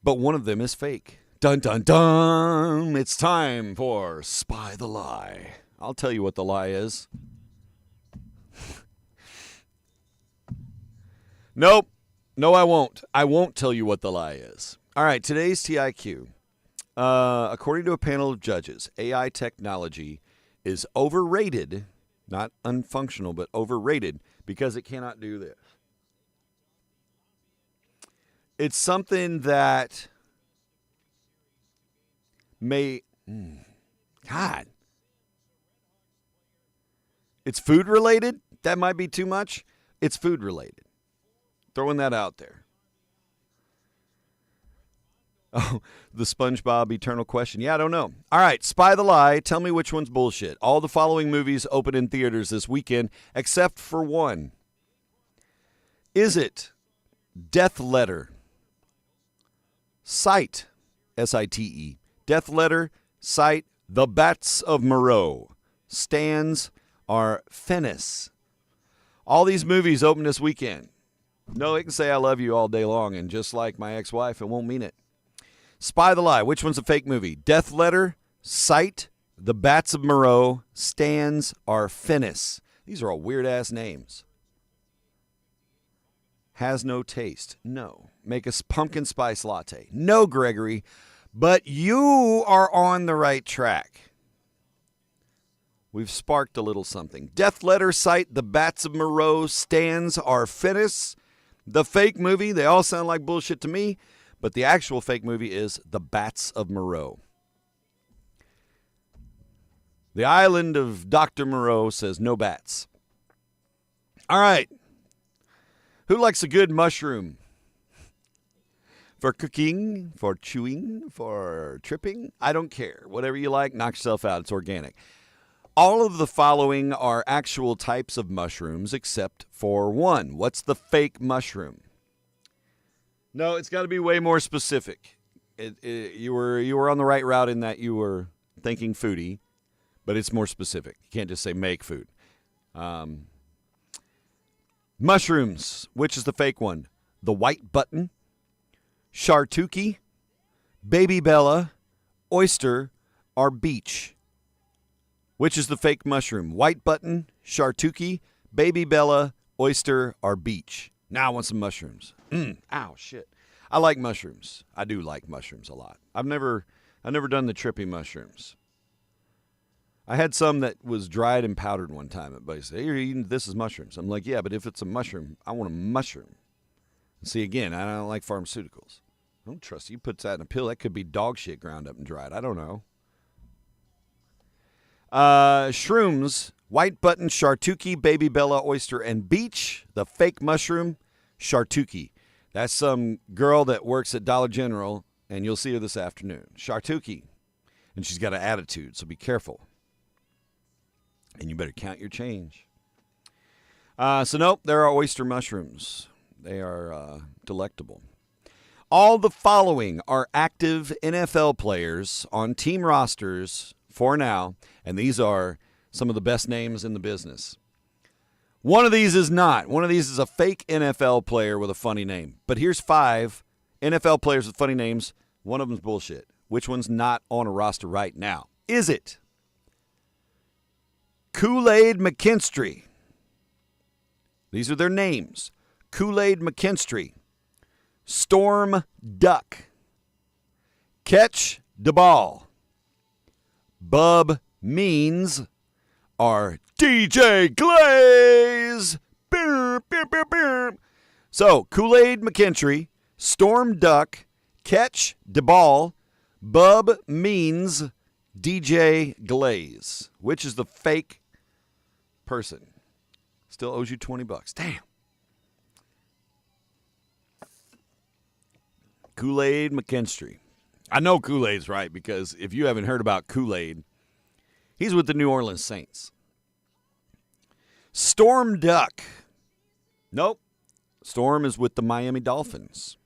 A: But one of them is fake. Dun, dun, dun. It's time for Spy the Lie. I'll tell you what the lie is. Nope. No, I won't. I won't tell you what the lie is. All right, today's TIQ. According to a panel of judges, AI technology is overrated, not unfunctional, but overrated because it cannot do this. It's something that may... God. It's food related? That might be too much. It's food related. Throwing that out there. Oh, the SpongeBob eternal question. Yeah, I don't know. All right, Spy the Lie. Tell me which one's bullshit. All the following movies open in theaters this weekend, except for one. Is it Death Letter? Sight, S-I-T-E. Death Letter, Sight, The Bats of Moreau. Stands are Finis. All these movies open this weekend. No, it can say I love you all day long, and just like my ex-wife, it won't mean it. Spy the Lie. Which one's a fake movie? Death Letter, Sight, The Bats of Moreau, Stands are Finis. These are all weird-ass names. Has no taste. No. Make a pumpkin spice latte. No, Gregory. But you are on the right track. We've sparked a little something. Death Letter, Sight, The Bats of Moreau, Stands are Finis. The fake movie, they all sound like bullshit to me, but the actual fake movie is The Bats of Moreau. The island of Dr. Moreau says no bats. All right. Who likes a good mushroom? For cooking, for chewing, for tripping? I don't care. Whatever you like, knock yourself out. It's organic. All of the following are actual types of mushrooms except for one. What's the fake mushroom? No, it's got to be way more specific. You were on the right route in that you were thinking foodie, but it's more specific. You can't just say make food. Mushrooms. Which is the fake one? The white button, Shartuki, baby bella, oyster, or beach. Which is the fake mushroom? White button, Shartuki, baby bella, oyster, or beach. Now I want some mushrooms. Ow, shit. I like mushrooms. I do like mushrooms a lot. I've never done the trippy mushrooms. I had some that was dried and powdered one time. Everybody said, hey, you're eating this is mushrooms. I'm like, yeah, but if it's a mushroom, I want a mushroom. See, again, I don't like pharmaceuticals. I don't trust you. Put that in a pill. That could be dog shit ground up and dried. I don't know. Shrooms, white button, Shartuki, baby bella, oyster, and beach. The fake mushroom, Shartuki. That's some girl that works at Dollar General, and you'll see her this afternoon. Shartuki. And she's got an attitude, so be careful. And you better count your change. So nope, there are oyster mushrooms. They are delectable. All the following are active NFL players on team rosters for now, and these are some of the best names in the business. One of these is not. One of these is a fake NFL player with a funny name. But here's 5 NFL players with funny names. One of them's bullshit. Which one's not on a roster right now? Is it Kool-Aid McKinstry? These are their names. Kool-Aid McKinstry, Storm Duck, Catch the Ball, Bub Means, or DJ Glaze. So, Kool-Aid McKinstry, Storm Duck, Catch the Ball, Bub Means, DJ Glaze. Which is the fake person? Still owes you $20. Damn. Kool-Aid McKinstry. I know Kool-Aid's right because if you haven't heard about Kool-Aid, he's with the New Orleans Saints. Storm Duck. Nope. Storm is with the Miami Dolphins.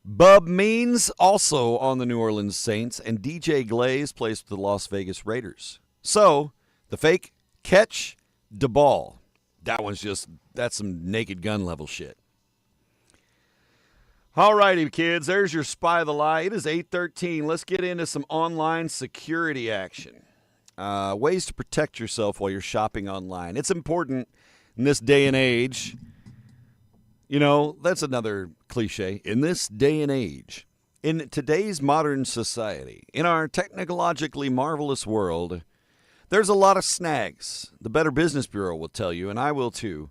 A: Bub Means also on the New Orleans Saints, and DJ Glaze plays with the Las Vegas Raiders. So, the fake Catch the Ball. That's some Naked Gun level shit. All righty, kids, there's your Spy the Lie. It is 8:13. Let's get into some online security action. Ways to protect yourself while you're shopping online. It's important in this day and age. You know, that's another cliche. In this day and age, in today's modern society, in our technologically marvelous world, there's a lot of snags. The Better Business Bureau will tell you, and I will too.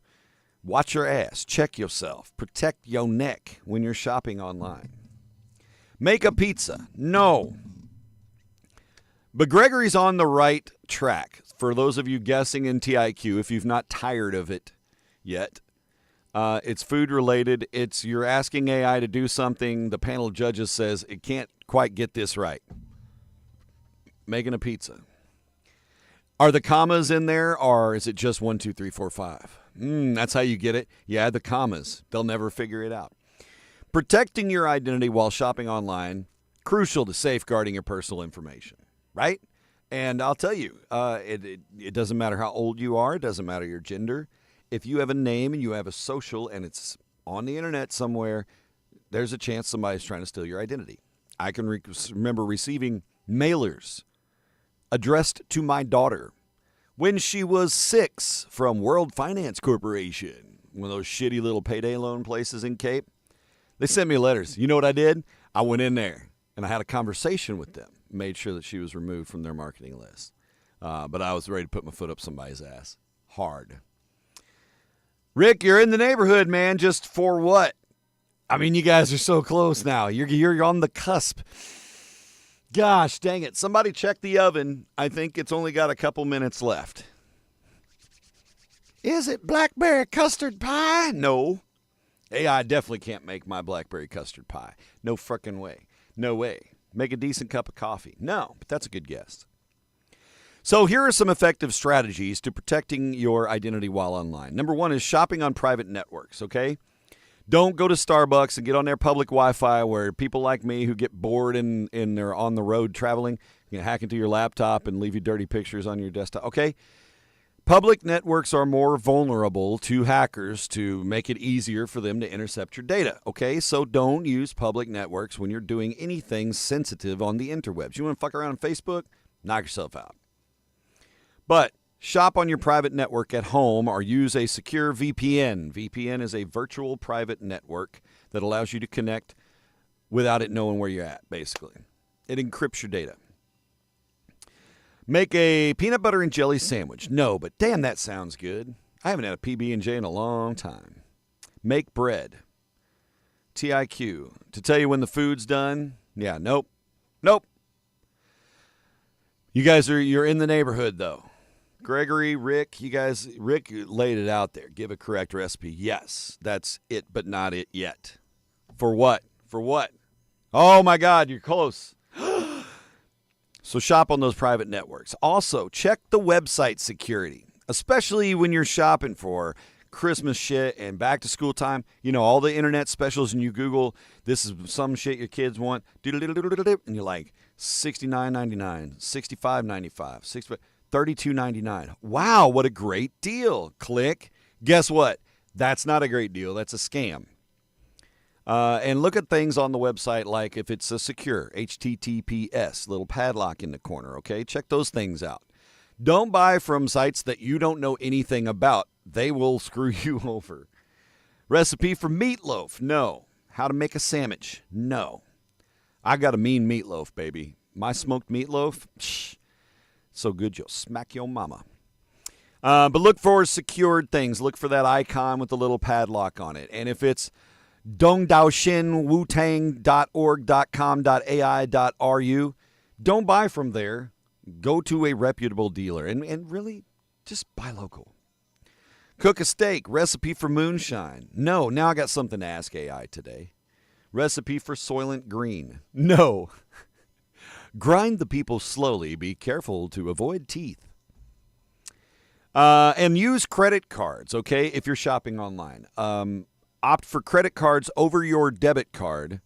A: Watch your ass. Check yourself. Protect your neck when you're shopping online. Make a pizza. No. But Gregory's on the right track. For those of you guessing in TIQ, if you've not tired of it yet, it's food related. You're asking AI to do something. The panel of judges says it can't quite get this right. Making a pizza. Are the commas in there, or is it just 1, 2, 3, 4, 5? That's how you get it. You add the commas. They'll never figure it out. Protecting your identity while shopping online, crucial to safeguarding your personal information, right? And I'll tell you, it doesn't matter how old you are. It doesn't matter your gender. If you have a name and you have a social and it's on the internet somewhere, there's a chance somebody's trying to steal your identity. I can remember receiving mailers addressed to my daughter when she was 6 from World Finance Corporation, one of those shitty little payday loan places in Cape. They sent me letters. You know what I did? I went in there and I had a conversation with them, made sure that she was removed from their marketing list. But I was ready to put my foot up somebody's ass. Hard. Rick, you're in the neighborhood, man. Just for what? I mean, you guys are so close now. You're on the cusp. Gosh, dang it. Somebody check the oven. I think it's only got a couple minutes left. Is it blackberry custard pie? No. AI definitely can't make my blackberry custard pie. No frickin' way. No way. Make a decent cup of coffee. No, but that's a good guess. So here are some effective strategies to protecting your identity while online. Number one is shopping on private networks, okay? Don't go to Starbucks and get on their public Wi-Fi where people like me who get bored and they're on the road traveling, you can hack into your laptop and leave you dirty pictures on your desktop, okay? Public networks are more vulnerable to hackers to make it easier for them to intercept your data, okay? So don't use public networks when you're doing anything sensitive on the interwebs. You want to fuck around on Facebook? Knock yourself out. But shop on your private network at home or use a secure VPN. VPN is a virtual private network that allows you to connect without it knowing where you're at, basically. It encrypts your data. Make a peanut butter and jelly sandwich. No, but damn, that sounds good. I haven't had a PB&J in a long time. Make bread. TIQ. To tell you when the food's done? Yeah, nope. You guys you're in the neighborhood, though. Gregory, Rick, Rick laid it out there. Give a correct recipe. Yes, that's it, but not it yet. For what? Oh, my God, you're close. So shop on those private networks. Also, check the website security, especially when you're shopping for Christmas shit and back to school time. You know, all the internet specials, and you Google, this is some shit your kids want, and you're like, $69.99, $65.95, $32.99. Wow, what a great deal. Click. Guess what? That's not a great deal. That's a scam. And look at things on the website like if it's a secure, HTTPS, little padlock in the corner, okay? Check those things out. Don't buy from sites that you don't know anything about. They will screw you over. Recipe for meatloaf? No. How to make a sandwich? No. I got a mean meatloaf, baby. My smoked meatloaf? Psh, so good you'll smack your mama. But look for secured things. Look for that icon with the little padlock on it. And if it's dongdaoshinwutang.org.com.ai.ru, don't buy from there. Go to a reputable dealer and really just buy local. Cook a steak. Recipe for moonshine. No. Now I got something to ask AI today. Recipe for Soylent Green. No. Grind the people slowly. Be careful to avoid teeth. And use credit cards, okay, if you're shopping online. Opt for credit cards over your debit card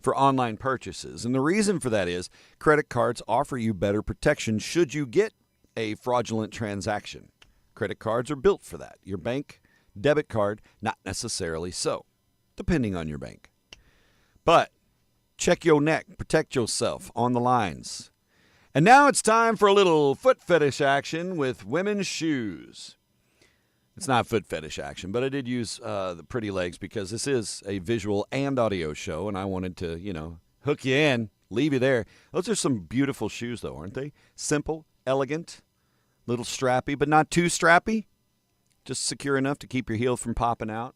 A: for online purchases. And the reason for that is credit cards offer you better protection should you get a fraudulent transaction. Credit cards are built for that. Your bank debit card, not necessarily so, depending on your bank. But check your neck, protect yourself on the lines. And now it's time for a little foot fetish action with women's shoes. It's not foot fetish action, but I did use the pretty legs because this is a visual and audio show, and I wanted to, hook you in, leave you there. Those are some beautiful shoes, though, aren't they? Simple, elegant, little strappy, but not too strappy. Just secure enough to keep your heel from popping out.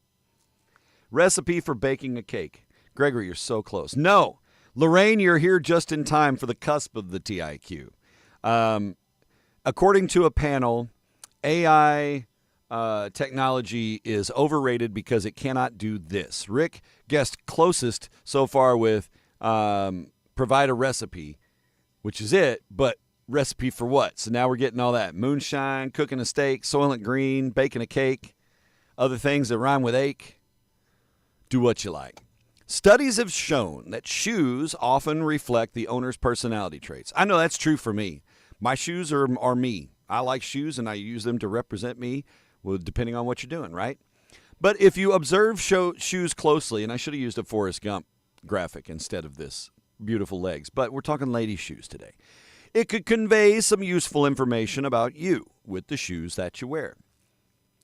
A: Recipe for baking a cake. Gregory, you're so close. No. Lorraine, you're here just in time for the cusp of the TIQ. According to a panel, AI technology is overrated because it cannot do this. Rick guessed closest so far with provide a recipe, which is it, but recipe for what? So now we're getting all that. Moonshine, cooking a steak, Soylent Green, baking a cake, other things that rhyme with ache. Do what you like. Studies have shown that shoes often reflect the owner's personality traits. I know that's true for me. My shoes are me. I like shoes, and I use them to represent me, well, depending on what you're doing, right? But if you observe shoes closely, and I should have used a Forrest Gump graphic instead of this beautiful legs, but we're talking ladies' shoes today. It could convey some useful information about you with the shoes that you wear.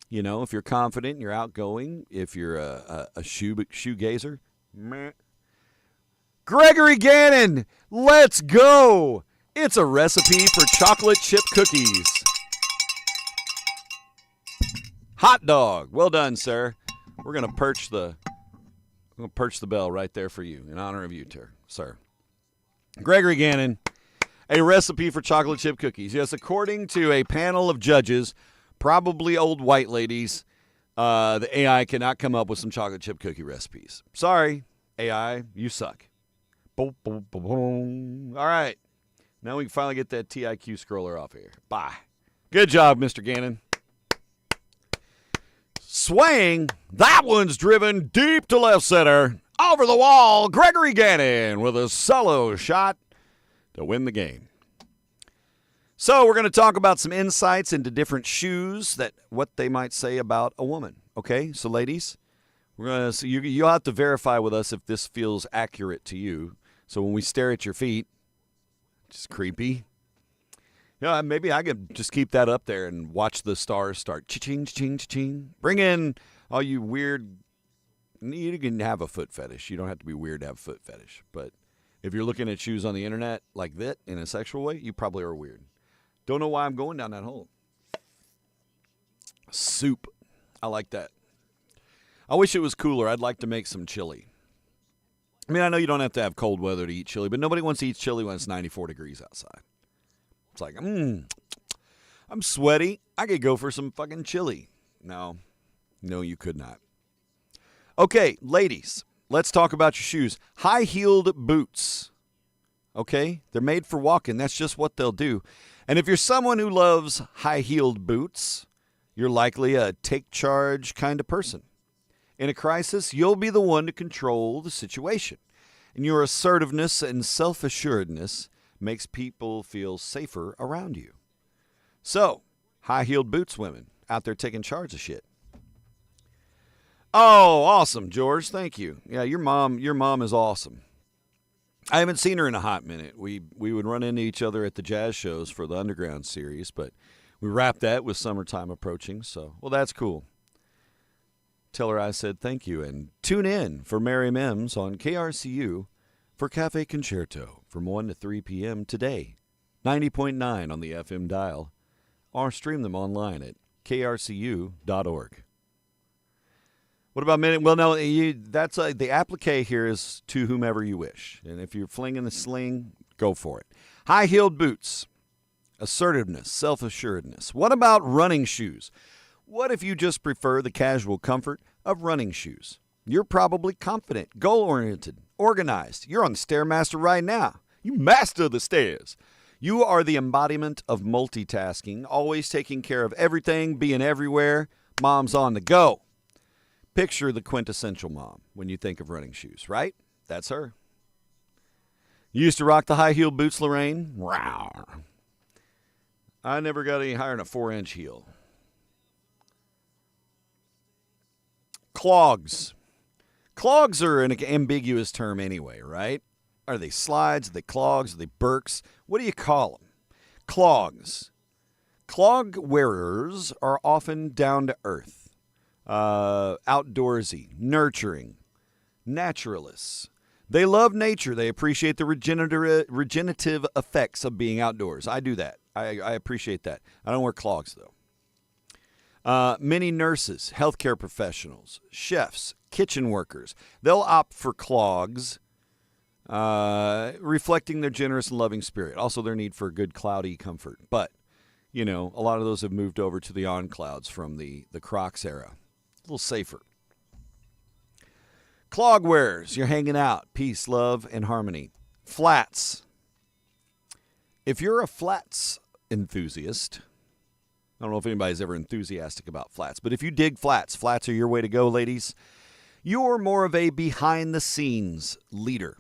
A: You know, if you're confident, you're outgoing, if you're a shoegazer. Meh. Gregory Gannon, let's go. It's a recipe for chocolate chip cookies. Hot dog. Well done, sir. We're going to perch the bell right there for you in honor of you, sir. Gregory Gannon, a recipe for chocolate chip cookies. Yes, according to a panel of judges, probably old white ladies, the AI cannot come up with some chocolate chip cookie recipes. Sorry, AI, you suck. Boom, boom, boom, boom. All right. Now we can finally get that TIQ scroller off here. Bye. Good job, Mr. Gannon. Swaying. That one's driven deep to left center. Over the wall, Gregory Gannon with a solo shot to win the game. So we're going to talk about some insights into different shoes, that what they might say about a woman. Okay, so ladies, we're going to you'll have to verify with us if this feels accurate to you. So when we stare at your feet, it's creepy. Yeah, maybe I could just keep that up there and watch the stars start cha-ching, cha-ching, cha-ching. Bring in all you weird. You can have a foot fetish. You don't have to be weird to have a foot fetish. But if you're looking at shoes on the internet like that in a sexual way, you probably are weird. Don't know why I'm going down that hole. Soup. I like that. I wish it was cooler. I'd like to make some chili. I mean, I know you don't have to have cold weather to eat chili, but nobody wants to eat chili when it's 94 degrees outside. It's like, I'm sweaty. I could go for some fucking chili. No, you could not. Okay, ladies, let's talk about your shoes. High-heeled boots. Okay? They're made for walking. That's just what they'll do. And if you're someone who loves high-heeled boots, you're likely a take charge kind of person. In a crisis, you'll be the one to control the situation. And your assertiveness and self-assuredness makes people feel safer around you. So, high-heeled boots women out there taking charge of shit. Oh, awesome, George. Thank you. Yeah, your mom is awesome. I haven't seen her in a hot minute. We would run into each other at the jazz shows for the Underground series, but we wrapped that with summertime approaching, so, well, that's cool. Tell her I said thank you, and tune in for Mary Mims on KRCU for Cafe Concerto from 1 to 3 p.m. today, 90.9 on the FM dial, or stream them online at krcu.org. What about minute? Well, no, that's the applique here is to whomever you wish. And if you're flinging the sling, go for it. High-heeled boots, assertiveness, self-assuredness. What about running shoes? What if you just prefer the casual comfort of running shoes? You're probably confident, goal-oriented, organized. You're on the Stairmaster right now. You master the stairs. You are the embodiment of multitasking, always taking care of everything, being everywhere. Mom's on the go. Picture the quintessential mom when you think of running shoes, right? That's her. You used to rock the high-heeled boots, Lorraine? Rawr. I never got any higher than a 4-inch heel. Clogs. Clogs are an ambiguous term anyway, right? Are they slides? Are they clogs? Are they Birks? What do you call them? Clogs. Clog wearers are often down to earth. Outdoorsy, nurturing, naturalists. They love nature. They appreciate the regenerative effects of being outdoors. I do that. I appreciate that. I don't wear clogs, though. Many nurses, healthcare professionals, chefs, kitchen workers, they'll opt for clogs, reflecting their generous and loving spirit. Also, their need for good cloudy comfort. But, a lot of those have moved over to the on-clouds from the Crocs era. A little safer. Clog wearers, you're hanging out. Peace, love, and harmony. Flats. If you're a flats enthusiast, I don't know if anybody's ever enthusiastic about flats, but if you dig flats, flats are your way to go, ladies. You're more of a behind-the-scenes leader.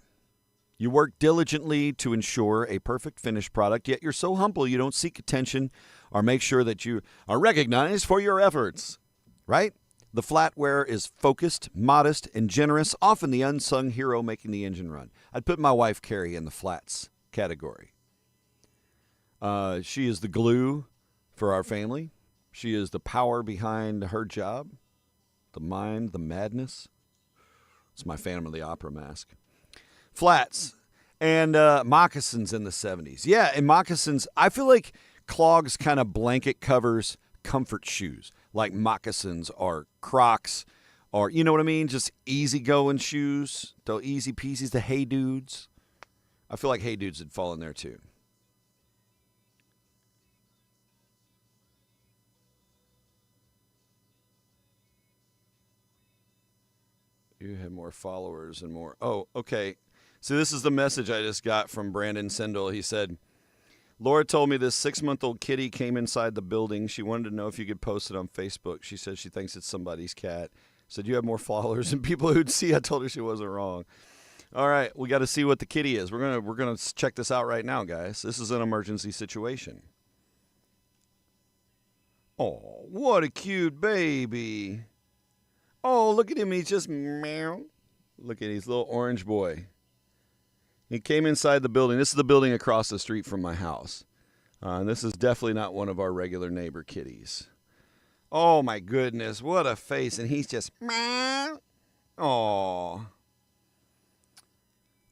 A: You work diligently to ensure a perfect finished product, yet you're so humble you don't seek attention or make sure that you are recognized for your efforts, right? The flat wearer is focused, modest, and generous, often the unsung hero making the engine run. I'd put my wife, Carrie, in the flats category. She is the glue for our family. She is the power behind her job, the mind, the madness. It's my Phantom of the Opera mask. Flats and moccasins in the 70s. Yeah, and moccasins, I feel like clogs kind of blanket covers comfort shoes, like moccasins or Crocs, or, you know what I mean? Just easy-going shoes, the easy peasies, the Hey Dudes. I feel like Hey Dudes would fall in there, too. You have more followers and more. Oh, okay. So this is the message I just got from Brandon Sendel. He said, Laura told me this 6-month-old kitty came inside the building. She wanted to know if you could post it on Facebook. She said she thinks it's somebody's cat. Said you have more followers than people who'd see. I told her she wasn't wrong. All right, we got to see what the kitty is. We're gonna check this out right now, guys. This is an emergency situation. Oh, what a cute baby. Oh, look at him. He's just meow. Look at his little orange boy. He came inside the building. This is the building across the street from my house. And this is definitely not one of our regular neighbor kitties. Oh, my goodness. What a face. And he's just meow. Oh.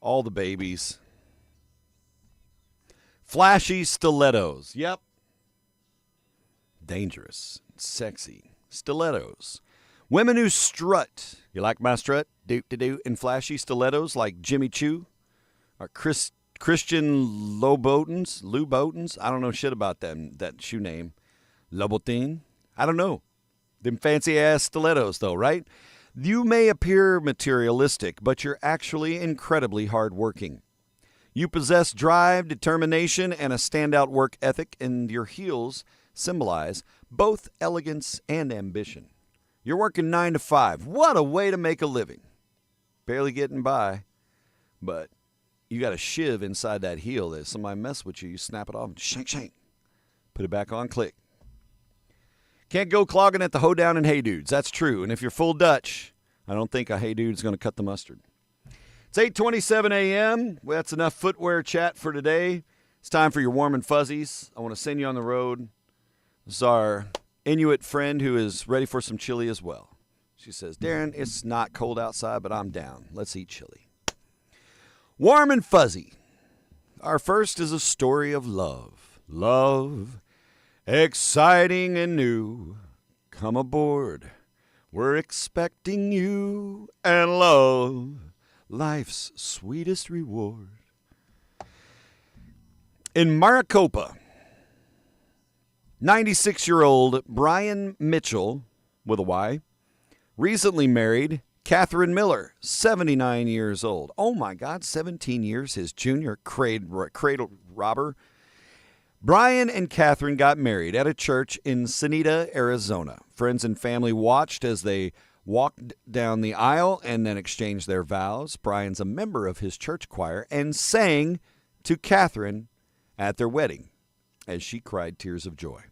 A: All the babies. Flashy stilettos. Yep. Dangerous. Sexy. Stilettos. Women who strut. You like my strut? Do-do-do. In flashy stilettos like Jimmy Choo. Or Christian Louboutins. I don't know shit about them. That shoe name. Louboutin. I don't know. Them fancy-ass stilettos, though, right? You may appear materialistic, but you're actually incredibly hardworking. You possess drive, determination, and a standout work ethic, and your heels symbolize both elegance and ambition. You're working 9 to 5. What a way to make a living. Barely getting by, but you got a shiv inside that heel that if somebody mess with you, you snap it off and shank, shank. Put it back on, click. Can't go clogging at the hoedown and Hey Dudes. That's true. And if you're full Dutch, I don't think a Hey Dude's going to cut the mustard. It's 8:27 a.m. Well, that's enough footwear chat for today. It's time for your warm and fuzzies. I want to send you on the road. This is our Inuit friend who is ready for some chili as well. She says, Darren, it's not cold outside, but I'm down. Let's eat chili. Warm and fuzzy. Our first is a story of love. Love, exciting and new. Come aboard. We're expecting you. And love, life's sweetest reward. In Maricopa, 96-year-old Brian Mitchell, with a Y, recently married Catherine Miller, 79 years old. Oh, my God, 17 years, his junior cradle robber. Brian and Catherine got married at a church in Sonita, Arizona. Friends and family watched as they walked down the aisle and then exchanged their vows. Brian's a member of his church choir and sang to Catherine at their wedding as she cried tears of joy.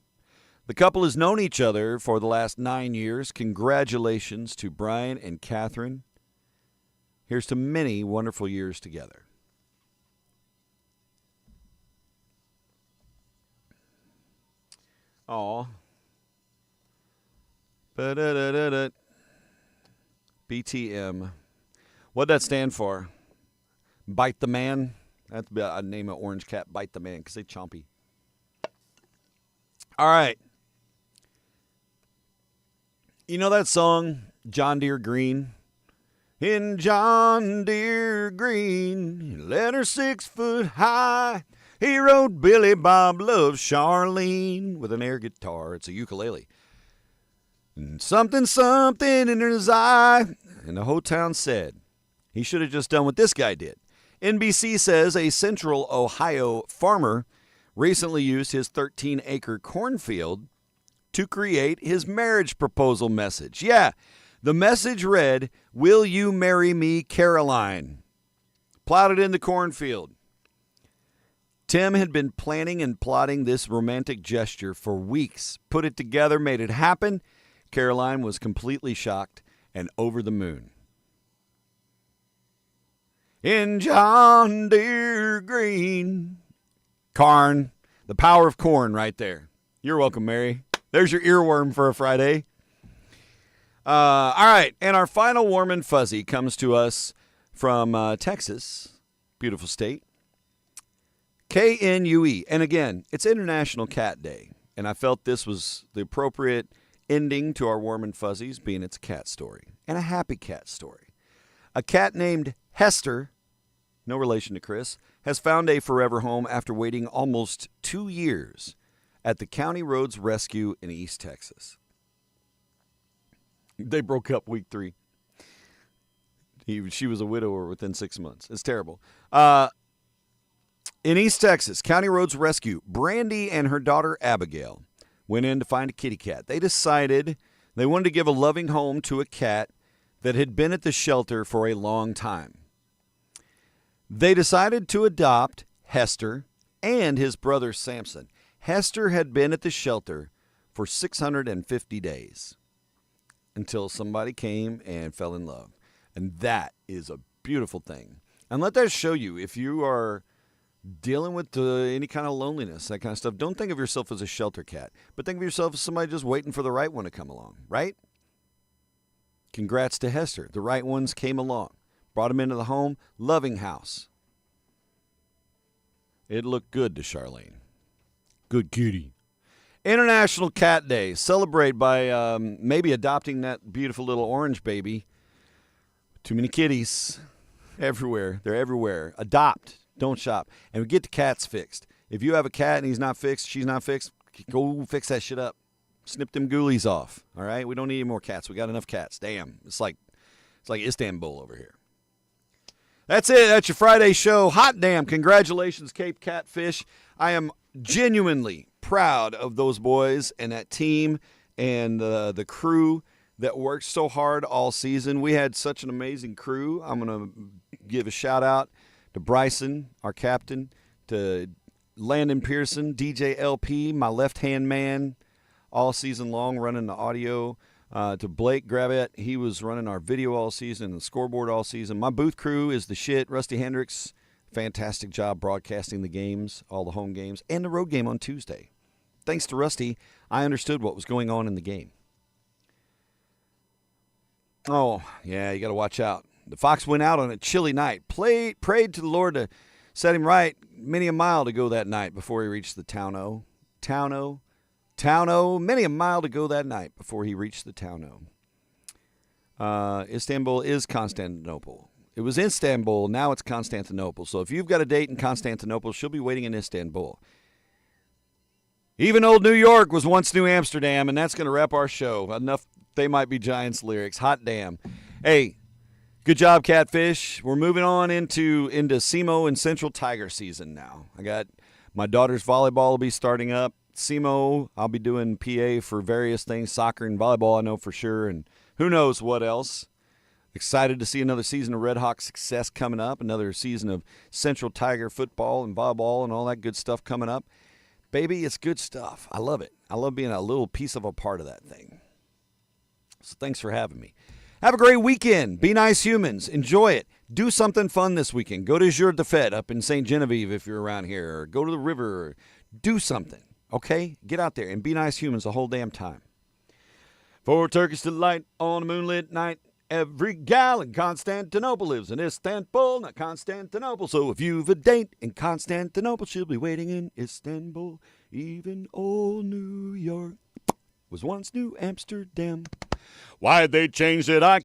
A: The couple has known each other for the last 9 years. Congratulations to Brian and Catherine. Here's to many wonderful years together. Aw. BTM. What'd that stand for? Bite the Man? That's a name of orange cat, Bite the Man, because they chompy. All right. You know that song, John Deere Green? In John Deere Green, letter 6 foot high, he wrote Billy Bob loves Charlene with an air guitar. It's a ukulele. And something in his eye. And the whole town said he should have just done what this guy did. NBC says a Central Ohio farmer recently used his 13-acre cornfield to create his marriage proposal message. Yeah, the message read, "Will you marry me, Caroline?" Plowed it in the cornfield. Tim had been planning and plotting this romantic gesture for weeks. Put it together, made it happen. Caroline was completely shocked and over the moon. In John Deere Green. Corn. The power of corn right there. You're welcome, Mary. There's your earworm for a Friday. All right. And our final warm and fuzzy comes to us from Texas. Beautiful state. KNUE. And again, it's International Cat Day. And I felt this was the appropriate ending to our warm and fuzzies, being it's a cat story. And a happy cat story. A cat named Hester, no relation to Chris, has found a forever home after waiting almost 2 years at the County Roads Rescue in East Texas. They broke up week 3. She was a widower within 6 months. It's terrible. In East Texas, County Roads Rescue, Brandy and her daughter Abigail went in to find a kitty cat. They decided they wanted to give a loving home to a cat that had been at the shelter for a long time. They decided to adopt Hester and his brother Samson. Hester had been at the shelter for 650 days until somebody came and fell in love. And that is a beautiful thing. And let that show you, if you are dealing with any kind of loneliness, that kind of stuff, don't think of yourself as a shelter cat, but think of yourself as somebody just waiting for the right one to come along, right? Congrats to Hester. The right ones came along, brought him into the home, loving house. It looked good to Charlene. Good kitty. International Cat Day. Celebrate by maybe adopting that beautiful little orange baby. Too many kitties everywhere. They're everywhere. Adopt. Don't shop. And we get the cats fixed. If you have a cat and he's not fixed, she's not fixed, go fix that shit up. Snip them ghoulies off. All right? We don't need any more cats. We got enough cats. Damn. It's like Istanbul over here. That's it. That's your Friday show. Hot damn. Congratulations, Cape Catfish. I am genuinely proud of those boys and that team and the crew that worked so hard all season. We had such an amazing crew. I'm going to give a shout out to Bryson, our captain, to Landon Pearson, DJ LP, my left-hand man, all season long running the audio. To Blake Gravitt, he was running our video all season and the scoreboard all season. My booth crew is the shit. Rusty Hendricks, fantastic job broadcasting the games, all the home games, and the road game on Tuesday. Thanks to Rusty, I understood what was going on in the game. Oh, yeah, you got to watch out. The Fox went out on a chilly night, prayed to the Lord to set him right, many a mile to go that night before he reached the Town-O. Town-O, many a mile to go that night before he reached the Town-O. Istanbul is Constantinople. It was Istanbul, now it's Constantinople. So if you've got a date in Constantinople, she'll be waiting in Istanbul. Even old New York was once New Amsterdam, and that's going to wrap our show. Enough They Might Be Giants lyrics. Hot damn. Hey, good job, Catfish. We're moving on into SEMO and Central Tiger season now. I got my daughter's volleyball will be starting up. SEMO, I'll be doing PA for various things, soccer and volleyball, I know for sure, and who knows what else. Excited to see another season of Red Hawk success coming up, another season of Central Tiger football and volleyball and all that good stuff coming up. Baby, it's good stuff. I love it. I love being a little piece of a part of that thing. So thanks for having me. Have a great weekend. Be nice humans. Enjoy it. Do something fun this weekend. Go to Jour de Fête up in St. Genevieve if you're around here, or go to the river, or do something. Okay? Get out there and be nice humans the whole damn time. For Turkish delight on a moonlit night, every gal in Constantinople lives in Istanbul, not Constantinople. So if you've a date in Constantinople, she'll be waiting in Istanbul. Even old New York was once New Amsterdam. Why'd they change it? I